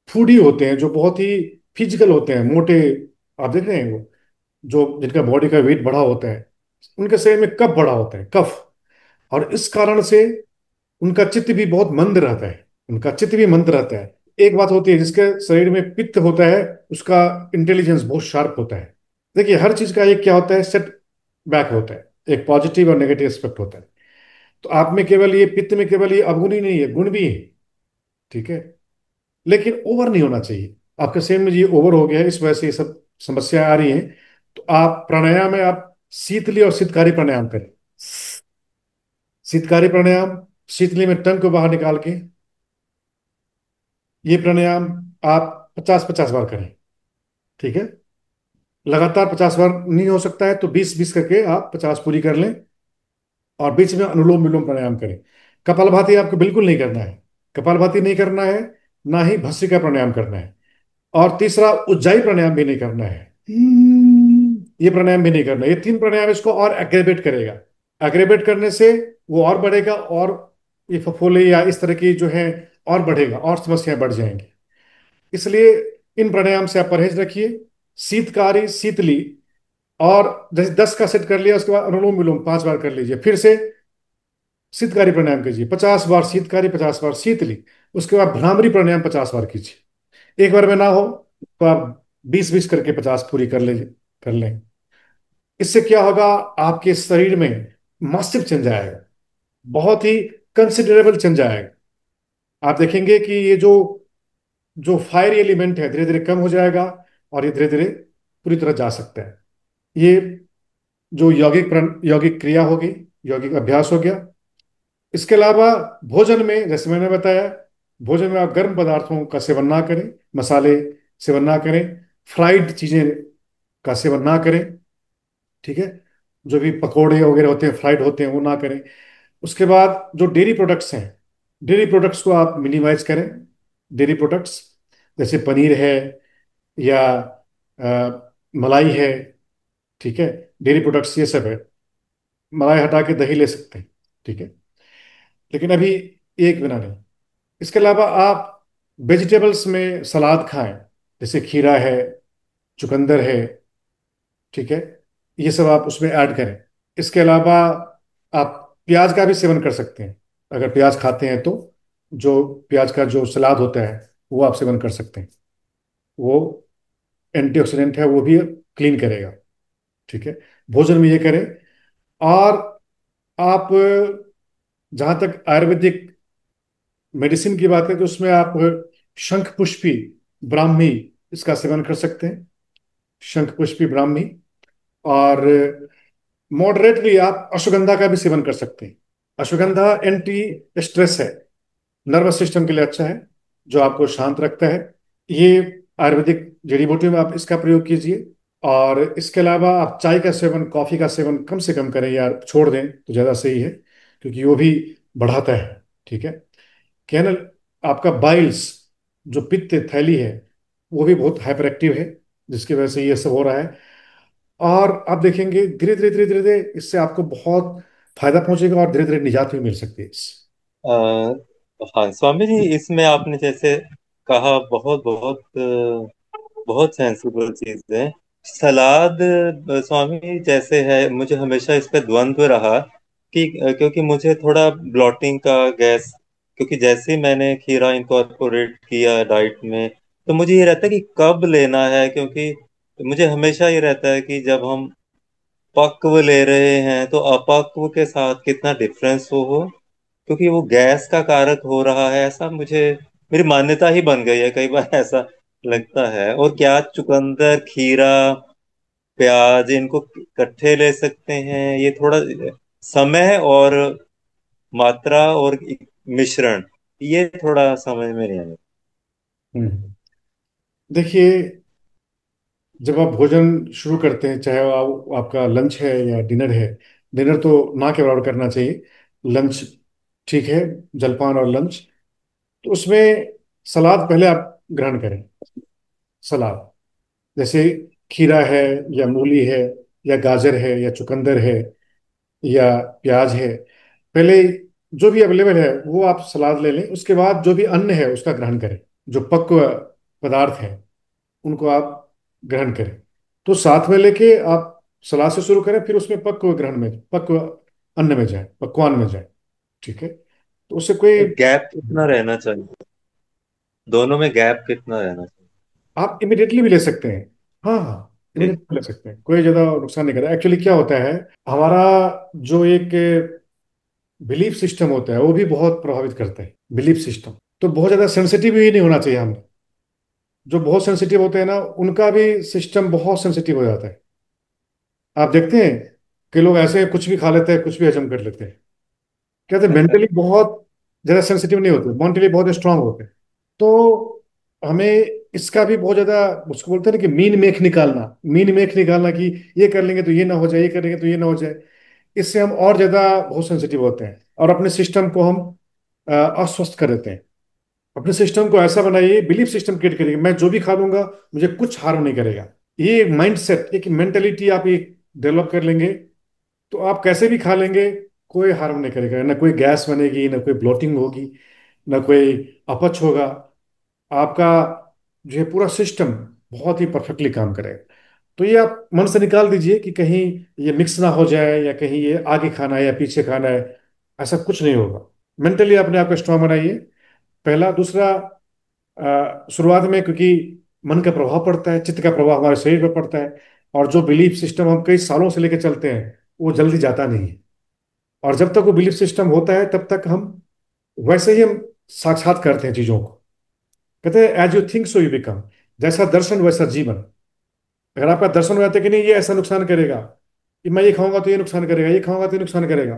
फूडी होते हैं, जो बहुत ही फिजिकल होते हैं, मोटे, आप देख रहे हैं वो, जो जिनका बॉडी का वेट बड़ा होता है, उनके शरीर में कफ बड़ा होता है, कफ। और इस कारण से उनका चित्त भी बहुत मंद रहता है। उनका चित्त भी मंद रहता है। एक बात होती है, जिसके शरीर में पित्त होता है, उसका इंटेलिजेंस बहुत शार्प होता है। देखिए, हर चीज का एक क्या होता है, सेट बैक होता है। एक पॉजिटिव और नेगेटिव एस्पेक्ट होता है। तो आप में केवल ये पित्त में केवल ये अवगुण ही नहीं है, गुण भी है। ठीक है। लेकिन ओवर नहीं होना चाहिए। आपके शरीर में ये ओवर हो गया है, इस वजह से ये सब समस्याएं आ रही हैं। तो आप प्राणायाम में आप शीतली और शीतकारी प्राणायाम करें। शीतकारी प्राणायाम, शीतली में टंग को बाहर निकाल के, ये प्राणायाम आप 50-50 बार करें। ठीक है। लगातार 50 बार नहीं हो सकता है तो 20-20 करके आप 50 पूरी कर लें। और बीच में अनुलोम विलोम प्राणायाम करें। कपालभाति आपको बिल्कुल नहीं करना है। कपालभाति नहीं करना है, ना ही भस्त्रिका प्राणायाम करना है। और तीसरा, उज्जाई प्राणायाम भी नहीं करना है। ये प्राणायाम भी नहीं करना है। ये तीन प्राणायाम इसको और एग्रेवेट करेगा। एग्रेवेट करने से वो और बढ़ेगा, और ये फफोले या इस तरह की जो है और बढ़ेगा, और समस्याएं बढ़ जाएंगी। इसलिए इन प्राणायाम से आप परहेज रखिए। शीतकारी, शीतली, और जैसे 10 का सेट कर लिया, उसके बाद अनुलोम विलोम 5 बार कर लीजिए। फिर से शीतकारी प्राणायाम कीजिए 50 बार शीतकारी, 50 बार शीतली। उसके बाद भ्रामरी प्राणायाम 50 बार कीजिए। एक बार में ना हो तो आप 20-20 करके 50 पूरी कर ले, कर लें। इससे क्या होगा, आपके शरीर में मासिव चेंज आएगा, बहुत ही कंसिडरेबल चेंज आएगा। आप देखेंगे कि ये जो जो फायर एलिमेंट है धीरे धीरे कम हो जाएगा, और ये धीरे धीरे पूरी तरह जा सकता है। ये जो यौगिक क्रिया होगी, यौगिक अभ्यास हो गया। इसके अलावा भोजन में, जैसे मैंने बताया, भोजन में आप गर्म पदार्थों का सेवन ना करें, मसाले सेवन ना करें, फ्राइड चीजें का सेवन ना करें। ठीक है। जो भी पकोड़े वगैरह होते हैं, फ्राइड होते हैं, वो ना करें। उसके बाद जो डेयरी प्रोडक्ट्स हैं, डेयरी प्रोडक्ट्स को आप मिनिमाइज करें। डेयरी प्रोडक्ट्स जैसे पनीर है, या मलाई है। ठीक है। डेयरी प्रोडक्ट्स ये सब है। मलाई हटा के दही ले सकते हैं। ठीक है। लेकिन अभी एक बिना नहीं। इसके अलावा आप वेजिटेबल्स में सलाद खाएं, जैसे खीरा है, चुकंदर है। ठीक है। ये सब आप उसमें ऐड करें। इसके अलावा आप प्याज का भी सेवन कर सकते हैं। अगर प्याज खाते हैं तो जो प्याज का जो सलाद होता है, वो आप सेवन कर सकते हैं। वो एंटीऑक्सीडेंट है, वो भी क्लीन करेगा। ठीक है। भोजन में ये करें। और आप, जहाँ तक आयुर्वेदिक मेडिसिन की बात है, तो उसमें आप शंख पुष्पी ब्राह्मी, इसका सेवन कर सकते हैं। शंख पुष्पी ब्राह्मी। और मॉडरेटली आप अश्वगंधा का भी सेवन कर सकते हैं। अश्वगंधा एंटी स्ट्रेस है, नर्वस सिस्टम के लिए अच्छा है, जो आपको शांत रखता है। ये आयुर्वेदिक जड़ी बूटी में आप इसका प्रयोग कीजिए। और इसके अलावा आप चाय का सेवन, कॉफी का सेवन कम से कम करें, या छोड़ दें तो ज़्यादा सही है, क्योंकि वो भी बढ़ाता है। ठीक है। कैनल, आपका बाइल्स, जो पित्त थैली है, वो भी बहुत हाइपर एक्टिव है, जिसकी वजह से ये सब हो रहा है। और आप देखेंगे धीरे धीरे धीरे धीरे धीरे इससे आपको बहुत फायदा पहुंचेगा, और धीरे धीरे निजात भी मिल सकती है इससे। हाँ स्वामी जी, इसमें आपने जैसे कहा, बहुत बहुत बहुत सेंसिबल चीज है। सलाद, स्वामी, जैसे है, मुझे हमेशा इस पे द्वंद्व रहा कि क्योंकि मुझे थोड़ा ब्लॉटिंग का गैस, क्योंकि जैसे ही मैंने खीरा इनकॉर्पोरेट किया डाइट में, तो मुझे ये रहता है कि कब लेना है, क्योंकि मुझे हमेशा ये रहता है कि जब हम पक्व ले रहे हैं तो अपक्व के साथ कितना डिफरेंस हो, क्योंकि वो गैस का कारक हो रहा है, ऐसा मुझे, मेरी मान्यता ही बन गई है, कई बार ऐसा लगता है। और क्या चुकंदर, खीरा, प्याज, इनको इकट्ठे ले सकते हैं? ये थोड़ा समय और मात्रा और मिश्रण, ये थोड़ा समझ में नहीं आया। हम्म। देखिए, जब आप भोजन शुरू करते हैं, चाहे वो आपका लंच है या डिनर है, डिनर तो ना के बराबर करना चाहिए, लंच ठीक है, जलपान और लंच, तो उसमें सलाद पहले आप ग्रहण करें। सलाद जैसे खीरा है, या मूली है, या गाजर है, या चुकंदर है, या प्याज है, पहले जो भी अवेलेबल है वो आप सलाद ले लें। उसके बाद जो भी अन्न है उसका ग्रहण करें, जो पक्व पदार्थ हैं उनको आप ग्रहण करें। तो साथ में लेके आप सलाद से शुरू करें, फिर उसमें पक्व ग्रहण में, पक्व अन्न में जाए, पकवान में जाए। ठीक है, तो उससे कोई, एक गैप कितना रहना चाहिए, दोनों में गैप कितना रहना चाहिए? आप इमिडिएटली भी ले सकते हैं। हाँ हाँ, ठीक। इमिडिएटली ले सकते हैं, कोई ज़्यादा नुकसान नहीं करेगा। एक्चुअली क्या होता है, हमारा जो एक बिलीफ सिस्टम होता है वो भी बहुत प्रभावित करता है। बिलीफ सिस्टम तो बहुत ज़्यादा सेंसिटिव ही नहीं होना चाहिए हमें। जो बहुत सेंसिटिव होते हैं ना, उनका भी सिस्टम बहुत सेंसिटिव हो जाता है। आप देखते हैं कि लोग ऐसे कुछ भी खा लेते हैं, कुछ भी हजम कर लेते हैं। कहते हैं मेंटली बहुत ज़्यादा सेंसिटिव नहीं होते, मेंटली बहुत स्ट्रांग होते हैं। तो हमें इसका भी बहुत ज़्यादा, उसको बोलते हैं ना कि मीन मेख निकालना, मीन मेख निकालना, कि ये कर लेंगे तो ये ना हो जाए, ये करेंगे तो ये ना हो जाए। इससे हम और ज़्यादा बहुत सेंसिटिव होते हैं और अपने सिस्टम को हम अस्वस्थ कर देते हैं। अपने सिस्टम को ऐसा बनाइए, बिलीफ सिस्टम क्रिएट करिए, मैं जो भी खा लूंगा मुझे कुछ हार्म नहीं करेगा। ये माइंड सेट, एक मेंटेलिटी आप ये डेवलप कर लेंगे, तो आप कैसे भी खा लेंगे, कोई हार्म नहीं करेगा, ना कोई गैस बनेगी, ना कोई ब्लोटिंग होगी, ना कोई अपच होगा। आपका जो है पूरा सिस्टम बहुत ही परफेक्टली काम करेगा। तो ये आप मन से निकाल दीजिए कि कहीं ये मिक्स ना हो जाए, या कहीं ये आगे खाना है या पीछे खाना है, ऐसा कुछ नहीं होगा। मेंटली अपने आप को स्ट्रांग बनाइए, पहला। दूसरा, शुरुआत में क्योंकि मन का प्रभाव पड़ता है, चित्त का प्रभाव हमारे शरीर पर पड़ता है, और जो बिलीफ सिस्टम हम कई सालों से लेकर चलते हैं वो जल्दी जाता नहीं है। और जब तक वो बिलीफ सिस्टम होता है तब तक हम वैसे ही हम साक्षात करते हैं चीजों को। कहते हैं as you think so you become. जैसा दर्शन वैसा जीवन। अगर आपका दर्शन हो जाता है कि नहीं ये ऐसा नुकसान करेगा, कि मैं ये खाऊंगा तो ये नुकसान करेगा, ये खाऊंगा तो ये नुकसान करेगा,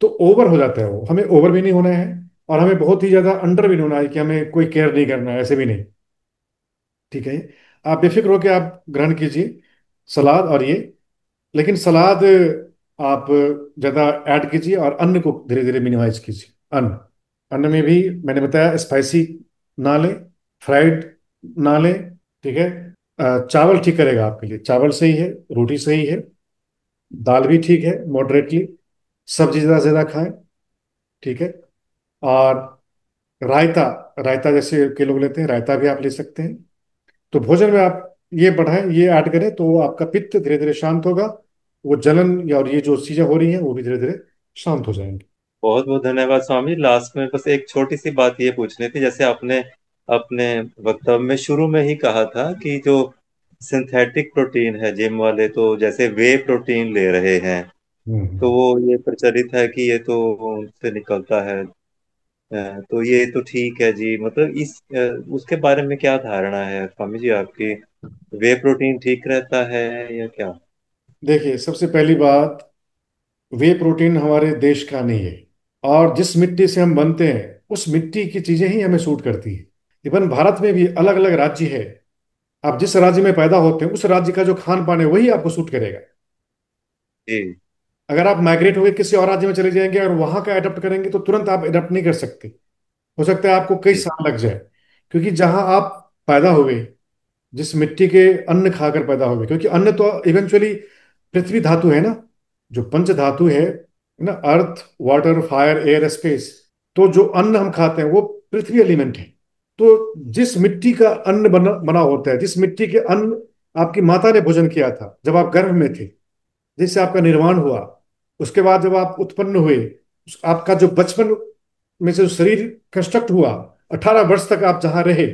तो ओवर हो जाता है वो। हमें ओवर भी नहीं होना है, और हमें बहुत ही ज्यादा अंडर भी नहीं होना है कि हमें कोई केयर नहीं करना है, ऐसे भी नहीं। ठीक है, आप बेफिक्र होकर आप ग्रहण कीजिए सलाद और ये। लेकिन सलाद आप ज़्यादा ऐड कीजिए, और अन्न को धीरे धीरे मिनिमाइज कीजिए। अन्न, अन्न में भी मैंने बताया स्पाइसी ना लें, फ्राइड ना लें। ठीक है, चावल ठीक करेगा आपके लिए, चावल सही है, रोटी सही है, दाल भी ठीक है मॉडरेटली, सब्जी ज़्यादा से ज़्यादा खाएं। ठीक है, और रायता, रायता जैसे के लोग लेते हैं, रायता भी आप ले सकते हैं। तो भोजन में आप ये बढ़ाएं, ये ऐड करें, तो आपका पित्त धीरे धीरे शांत होगा। वो जलन या और ये जो चीजें हो रही हैं वो भी धीरे धीरे शांत हो जाएंगी। बहुत बहुत धन्यवाद स्वामी। लास्ट में बस एक छोटी सी बात ये पूछनी थी, जैसे आपने अपने वक्तव्य में शुरू में ही कहा था कि जो सिंथेटिक प्रोटीन है, जिम वाले तो जैसे वे प्रोटीन ले रहे हैं, तो हम्म। वो ये प्रचलित है कि ये तो उनसे निकलता है, तो ये तो ठीक है जी, मतलब उसके बारे में क्या धारणा है स्वामी जी आपकी? वे प्रोटीन ठीक रहता है या क्या? देखिए, सबसे पहली बात, वे प्रोटीन हमारे देश का नहीं है, और जिस मिट्टी से हम बनते हैं उस मिट्टी की चीजें ही हमें सूट करती है। इवन भारत में भी अलग अलग राज्य है, आप जिस राज्य में पैदा होते हैं उस राज्य का जो खान पान है वही आपको सूट करेगा। जी। अगर आप माइग्रेट होकर किसी और राज्य में चले जाएंगे और वहां का अडॉप्ट करेंगे तो तुरंत आप अडॉप्ट नहीं कर सकते। हो सकता है आपको कई जी। साल लग जाए, क्योंकि जहां आप पैदा हुए, जिस मिट्टी के अन्न खाकर पैदा हुए, क्योंकि अन्न तो इवेंचुअली पृथ्वी धातु है ना, जो पंच धातु है ना, earth water fire air space. तो जो अन्न हम खाते हैं वो पृथ्वी एलिमेंट है। तो जिस मिट्टी का अन्न बना होता है, जिस मिट्टी के अन्न आपकी माता ने भोजन किया था जब आप गर्भ में थे, जिससे आपका निर्माण हुआ, उसके बाद जब आप उत्पन्न हुए, आपका जो बचपन में से जो शरीर कंस्ट्रक्ट हुआ, 18 वर्ष तक आप जहां रहे,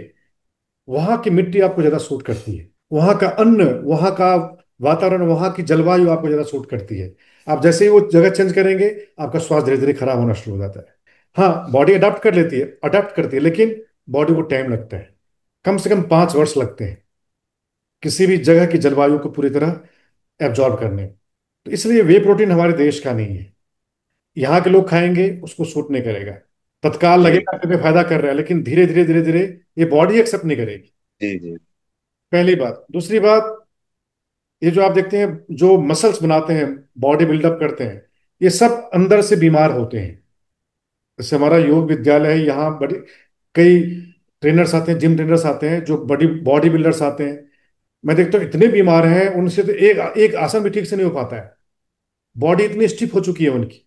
वहां की मिट्टी आपको ज्यादा सूट करती है, वहां का अन्न, वहां का वातावरण, वहां की जलवायु आपको ज्यादा सूट करती है। आप जैसे ही वो जगह चेंज करेंगे, आपका स्वास्थ्य धीरे धीरे खराब होना शुरू हो जाता है। हाँ, बॉडी अडाप्ट कर लेती है, अडाप्ट करती है, लेकिन बॉडी को टाइम लगता है, कम से कम 5 वर्ष लगते हैं किसी भी जगह की जलवायु को पूरी तरह एब्जॉर्ब करने में। तो इसलिए वे प्रोटीन हमारे देश का नहीं है। यहाँ के लोग खाएंगे, उसको सूट नहीं करेगा, तत्काल जी लगेगा कि फायदा कर रहा है, लेकिन धीरे धीरे धीरे धीरे ये बॉडी एक्सेप्ट नहीं करेगी। जी जी। पहली बात। दूसरी बात, ये जो आप देखते हैं जो मसल्स बनाते हैं, बॉडी बिल्डअप करते हैं, ये सब अंदर से बीमार होते हैं। जैसे हमारा योग विद्यालय है, यहाँ बड़ी कई ट्रेनर्स आते हैं, जिम ट्रेनर्स आते हैं, जो बड़ी बॉडी बिल्डर्स आते हैं। मैं देखता हूँ इतने बीमार हैं, उनसे तो एक एक आसन भी ठीक से नहीं हो पाता है, बॉडी इतनी स्टिफ हो चुकी है उनकी।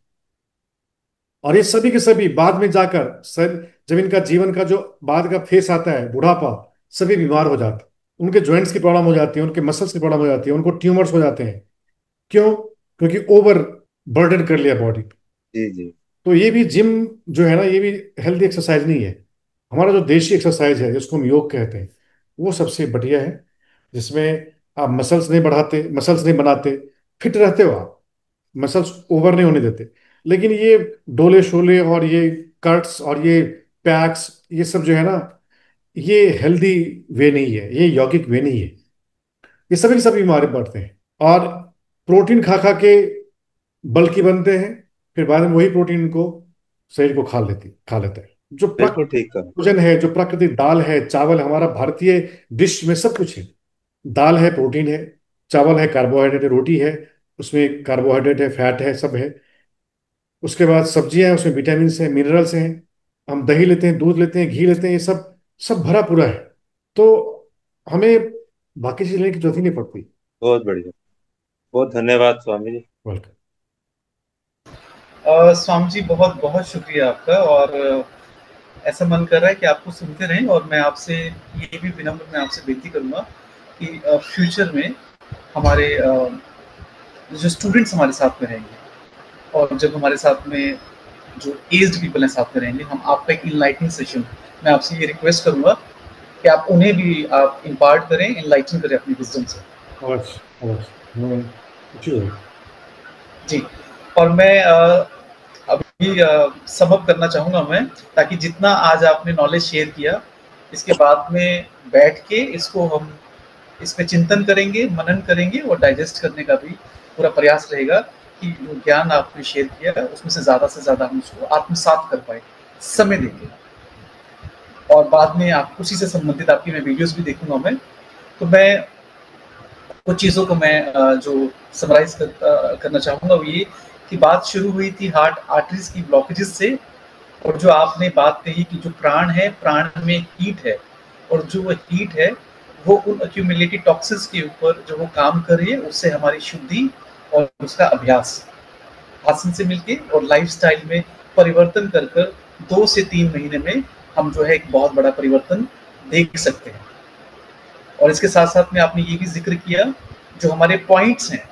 और ये सभी के सभी बाद में जाकर सर, जब इनका जीवन का जो बाद का फेस आता है, बुढ़ापा, सभी बीमार हो जाते हैं। उनके जॉइंट्स की प्रॉब्लम हो जाती है, उनके मसल्स की प्रॉब्लम हो जाती है, उनको ट्यूमर्स हो जाते हैं। क्यों? क्योंकि ओवर बर्डन कर लिया बॉडी। जी जी। तो ये भी जिम जो है ना, ये भी हेल्दी एक्सरसाइज नहीं है। हमारा जो देशी एक्सरसाइज है, जिसको हम योग कहते हैं, वो सबसे बढ़िया है, जिसमें आप मसल्स नहीं बढ़ाते, मसल्स नहीं बनाते, फिट रहते हो आप, मसल्स ओवर नहीं होने देते। लेकिन ये डोले शोले और ये कट्स और ये पैक्स, ये सब जो है ना, ये हेल्दी वे नहीं है, ये यौगिक वे नहीं है। ये सभी के सभी बीमारी बढ़ते हैं। और प्रोटीन खा खा के बल्कि बनते हैं, फिर बाद में वही प्रोटीन को शरीर को खा लेते हैं। जो बिल्कुल प्राकृतिक ठीक कहा। भोजन है, जो प्राकृतिक दाल है, चावल, हमारा भारतीय डिश में सब कुछ है। दाल है, प्रोटीन है, चावल है, कार्बोहाइड्रेट है, रोटी है, उसमें कार्बोहाइड्रेट है, फैट है, सब है। उसके बाद सब्जियां हैं, उसमें विटामिन है, मिनरल्स हैं। हम दही लेते हैं, दूध लेते हैं, घी लेते हैं, ये सब सब भरा पूरा है। तो हमें बाकी चीज लेने की जरूरत ही नहीं पड़ती। बहुत बढ़िया। बहुत धन्यवाद स्वामी जी। वेलकम। स्वामी जी, बहुत बहुत शुक्रिया आपका। और ऐसा मन कर रहा है कि आपको सुनते रहें। और मैं आपसे ये भी विनम्र मैं आपसे विनती करूंगा कि फ्यूचर में हमारे जो स्टूडेंट्स हमारे साथ में रहेंगे, और जब हमारे साथ में जो एज्ड पीपल हैं साथ में रहेंगे, हम आपका एक इनलाइटनिंग सेशन, मैं आपसे ये रिक्वेस्ट करूंगा कि आप उन्हें भी आप इम्पार्ट करें, इनलाइटन करें अपनी विजडम से। अवश्य अवश्य, कुछ ही होगा। जी। और मैं अभी सम अप करना चाहूँगा मैं, ताकि जितना आज आपने नॉलेज शेयर किया, इसके बाद में बैठ के इसको हम इस पे चिंतन करेंगे, मनन करेंगे, और डाइजेस्ट करने का भी पूरा प्रयास रहेगा कि जो ज्ञान आपने शेयर किया है उसमें से ज़्यादा हम उसको आत्मसात कर पाए, समय देंगे। और बाद में आप उसी से संबंधित आपकी मैं वीडियोस भी देखूंगा मैं। तो मैं कुछ चीज़ों को मैं जो समराइज करना चाहूँगा वो ये कि बात शुरू हुई थी हार्ट आर्टरीज की ब्लॉकेजेस से, और जो आपने बात कही कि जो प्राण है, प्राण में हीट है, और जो वो हीट है वो उन एक्यूमुलेटेड टॉक्सिन्स के ऊपर जो वो काम कर रही है, उससे हमारी शुद्धि और उसका अभ्यास आसन से मिलके और लाइफस्टाइल में परिवर्तन कर 2 से 3 महीने में हम जो है एक बहुत बड़ा परिवर्तन देख सकते हैं। और इसके साथ साथ में आपने ये भी जिक्र किया, जो हमारे पॉइंट्स हैं,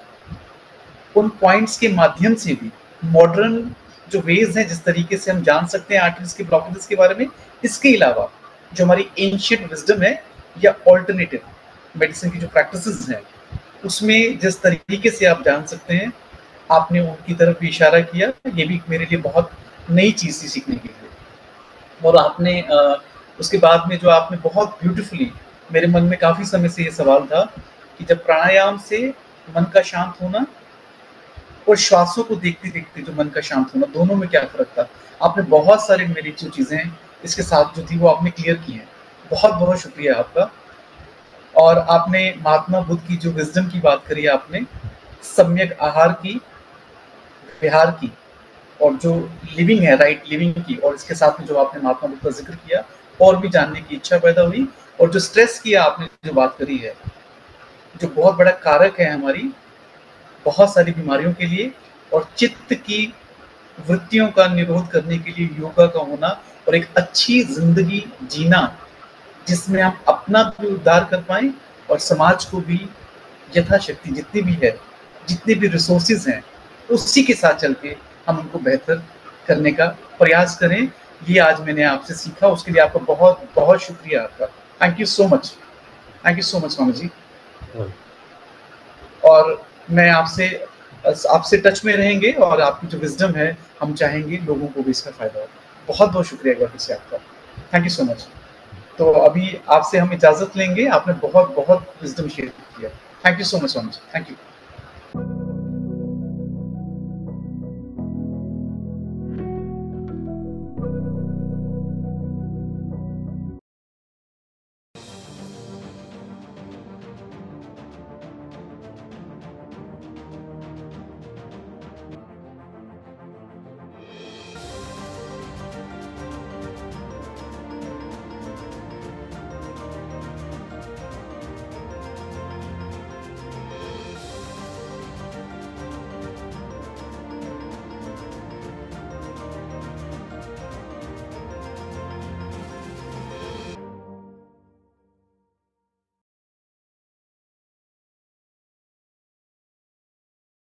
उन पॉइंट्स के माध्यम से भी मॉडर्न जो वेज हैं, जिस तरीके से हम जान सकते हैं आर्टरीज के ब्लॉकेजेस के बारे में। इसके अलावा जो हमारी एंशिएंट विजडम है या ऑल्टरनेटिव मेडिसिन की जो प्रैक्टिसेस हैं, उसमें जिस तरीके से आप जान सकते हैं, आपने उनकी तरफ भी इशारा किया। ये भी मेरे लिए बहुत नई चीज़ थी सीखने के लिए। और आपने उसके बाद में जो आपने बहुत ब्यूटीफुली, मेरे मन में काफ़ी समय से ये सवाल था कि जब प्राणायाम से मन का शांत होना और श्वासों को देखते देखते जो मन का शांत होना, दोनों में क्या फर्क था। आपने बहुत सारी मेरी जो चीज़ें इसके साथ जो थी वो आपने क्लियर की हैं। बहुत बहुत शुक्रिया आपका। और आपने महात्मा बुद्ध की जो विजडम की बात करी, आपने सम्यक आहार की, विहार की, और जो लिविंग है, राइट लिविंग की, और इसके साथ में जो आपने महात्मा बुद्ध का जिक्र किया, और भी जानने की इच्छा पैदा हुई। और जो स्ट्रेस की आपने जो बात करी है, जो बहुत बड़ा कारक है हमारी बहुत सारी बीमारियों के लिए, और चित्त की वृत्तियों का निरोध करने के लिए योगा का होना, और एक अच्छी जिंदगी जीना जिसमें हम अपना भी उद्धार कर पाएं और समाज को भी यथाशक्ति जितनी भी है, जितने भी रिसोर्सेज हैं, उसी के साथ चल के हम उनको बेहतर करने का प्रयास करें। ये आज मैंने आपसे सीखा, उसके लिए आपका बहुत बहुत शुक्रिया आपका। Thank you so much, thank you so much Swami ji. और मैं आपसे टच में रहेंगे और आपकी जो विजडम है हम चाहेंगे लोगों को भी इसका फायदा हो। बहुत बहुत शुक्रिया एक बार फिर से आपका, थैंक यू सो मच। तो अभी आपसे हम इजाजत लेंगे, आपने बहुत बहुत विजडम शेयर किया। Thank you so much Swami ji, thank you.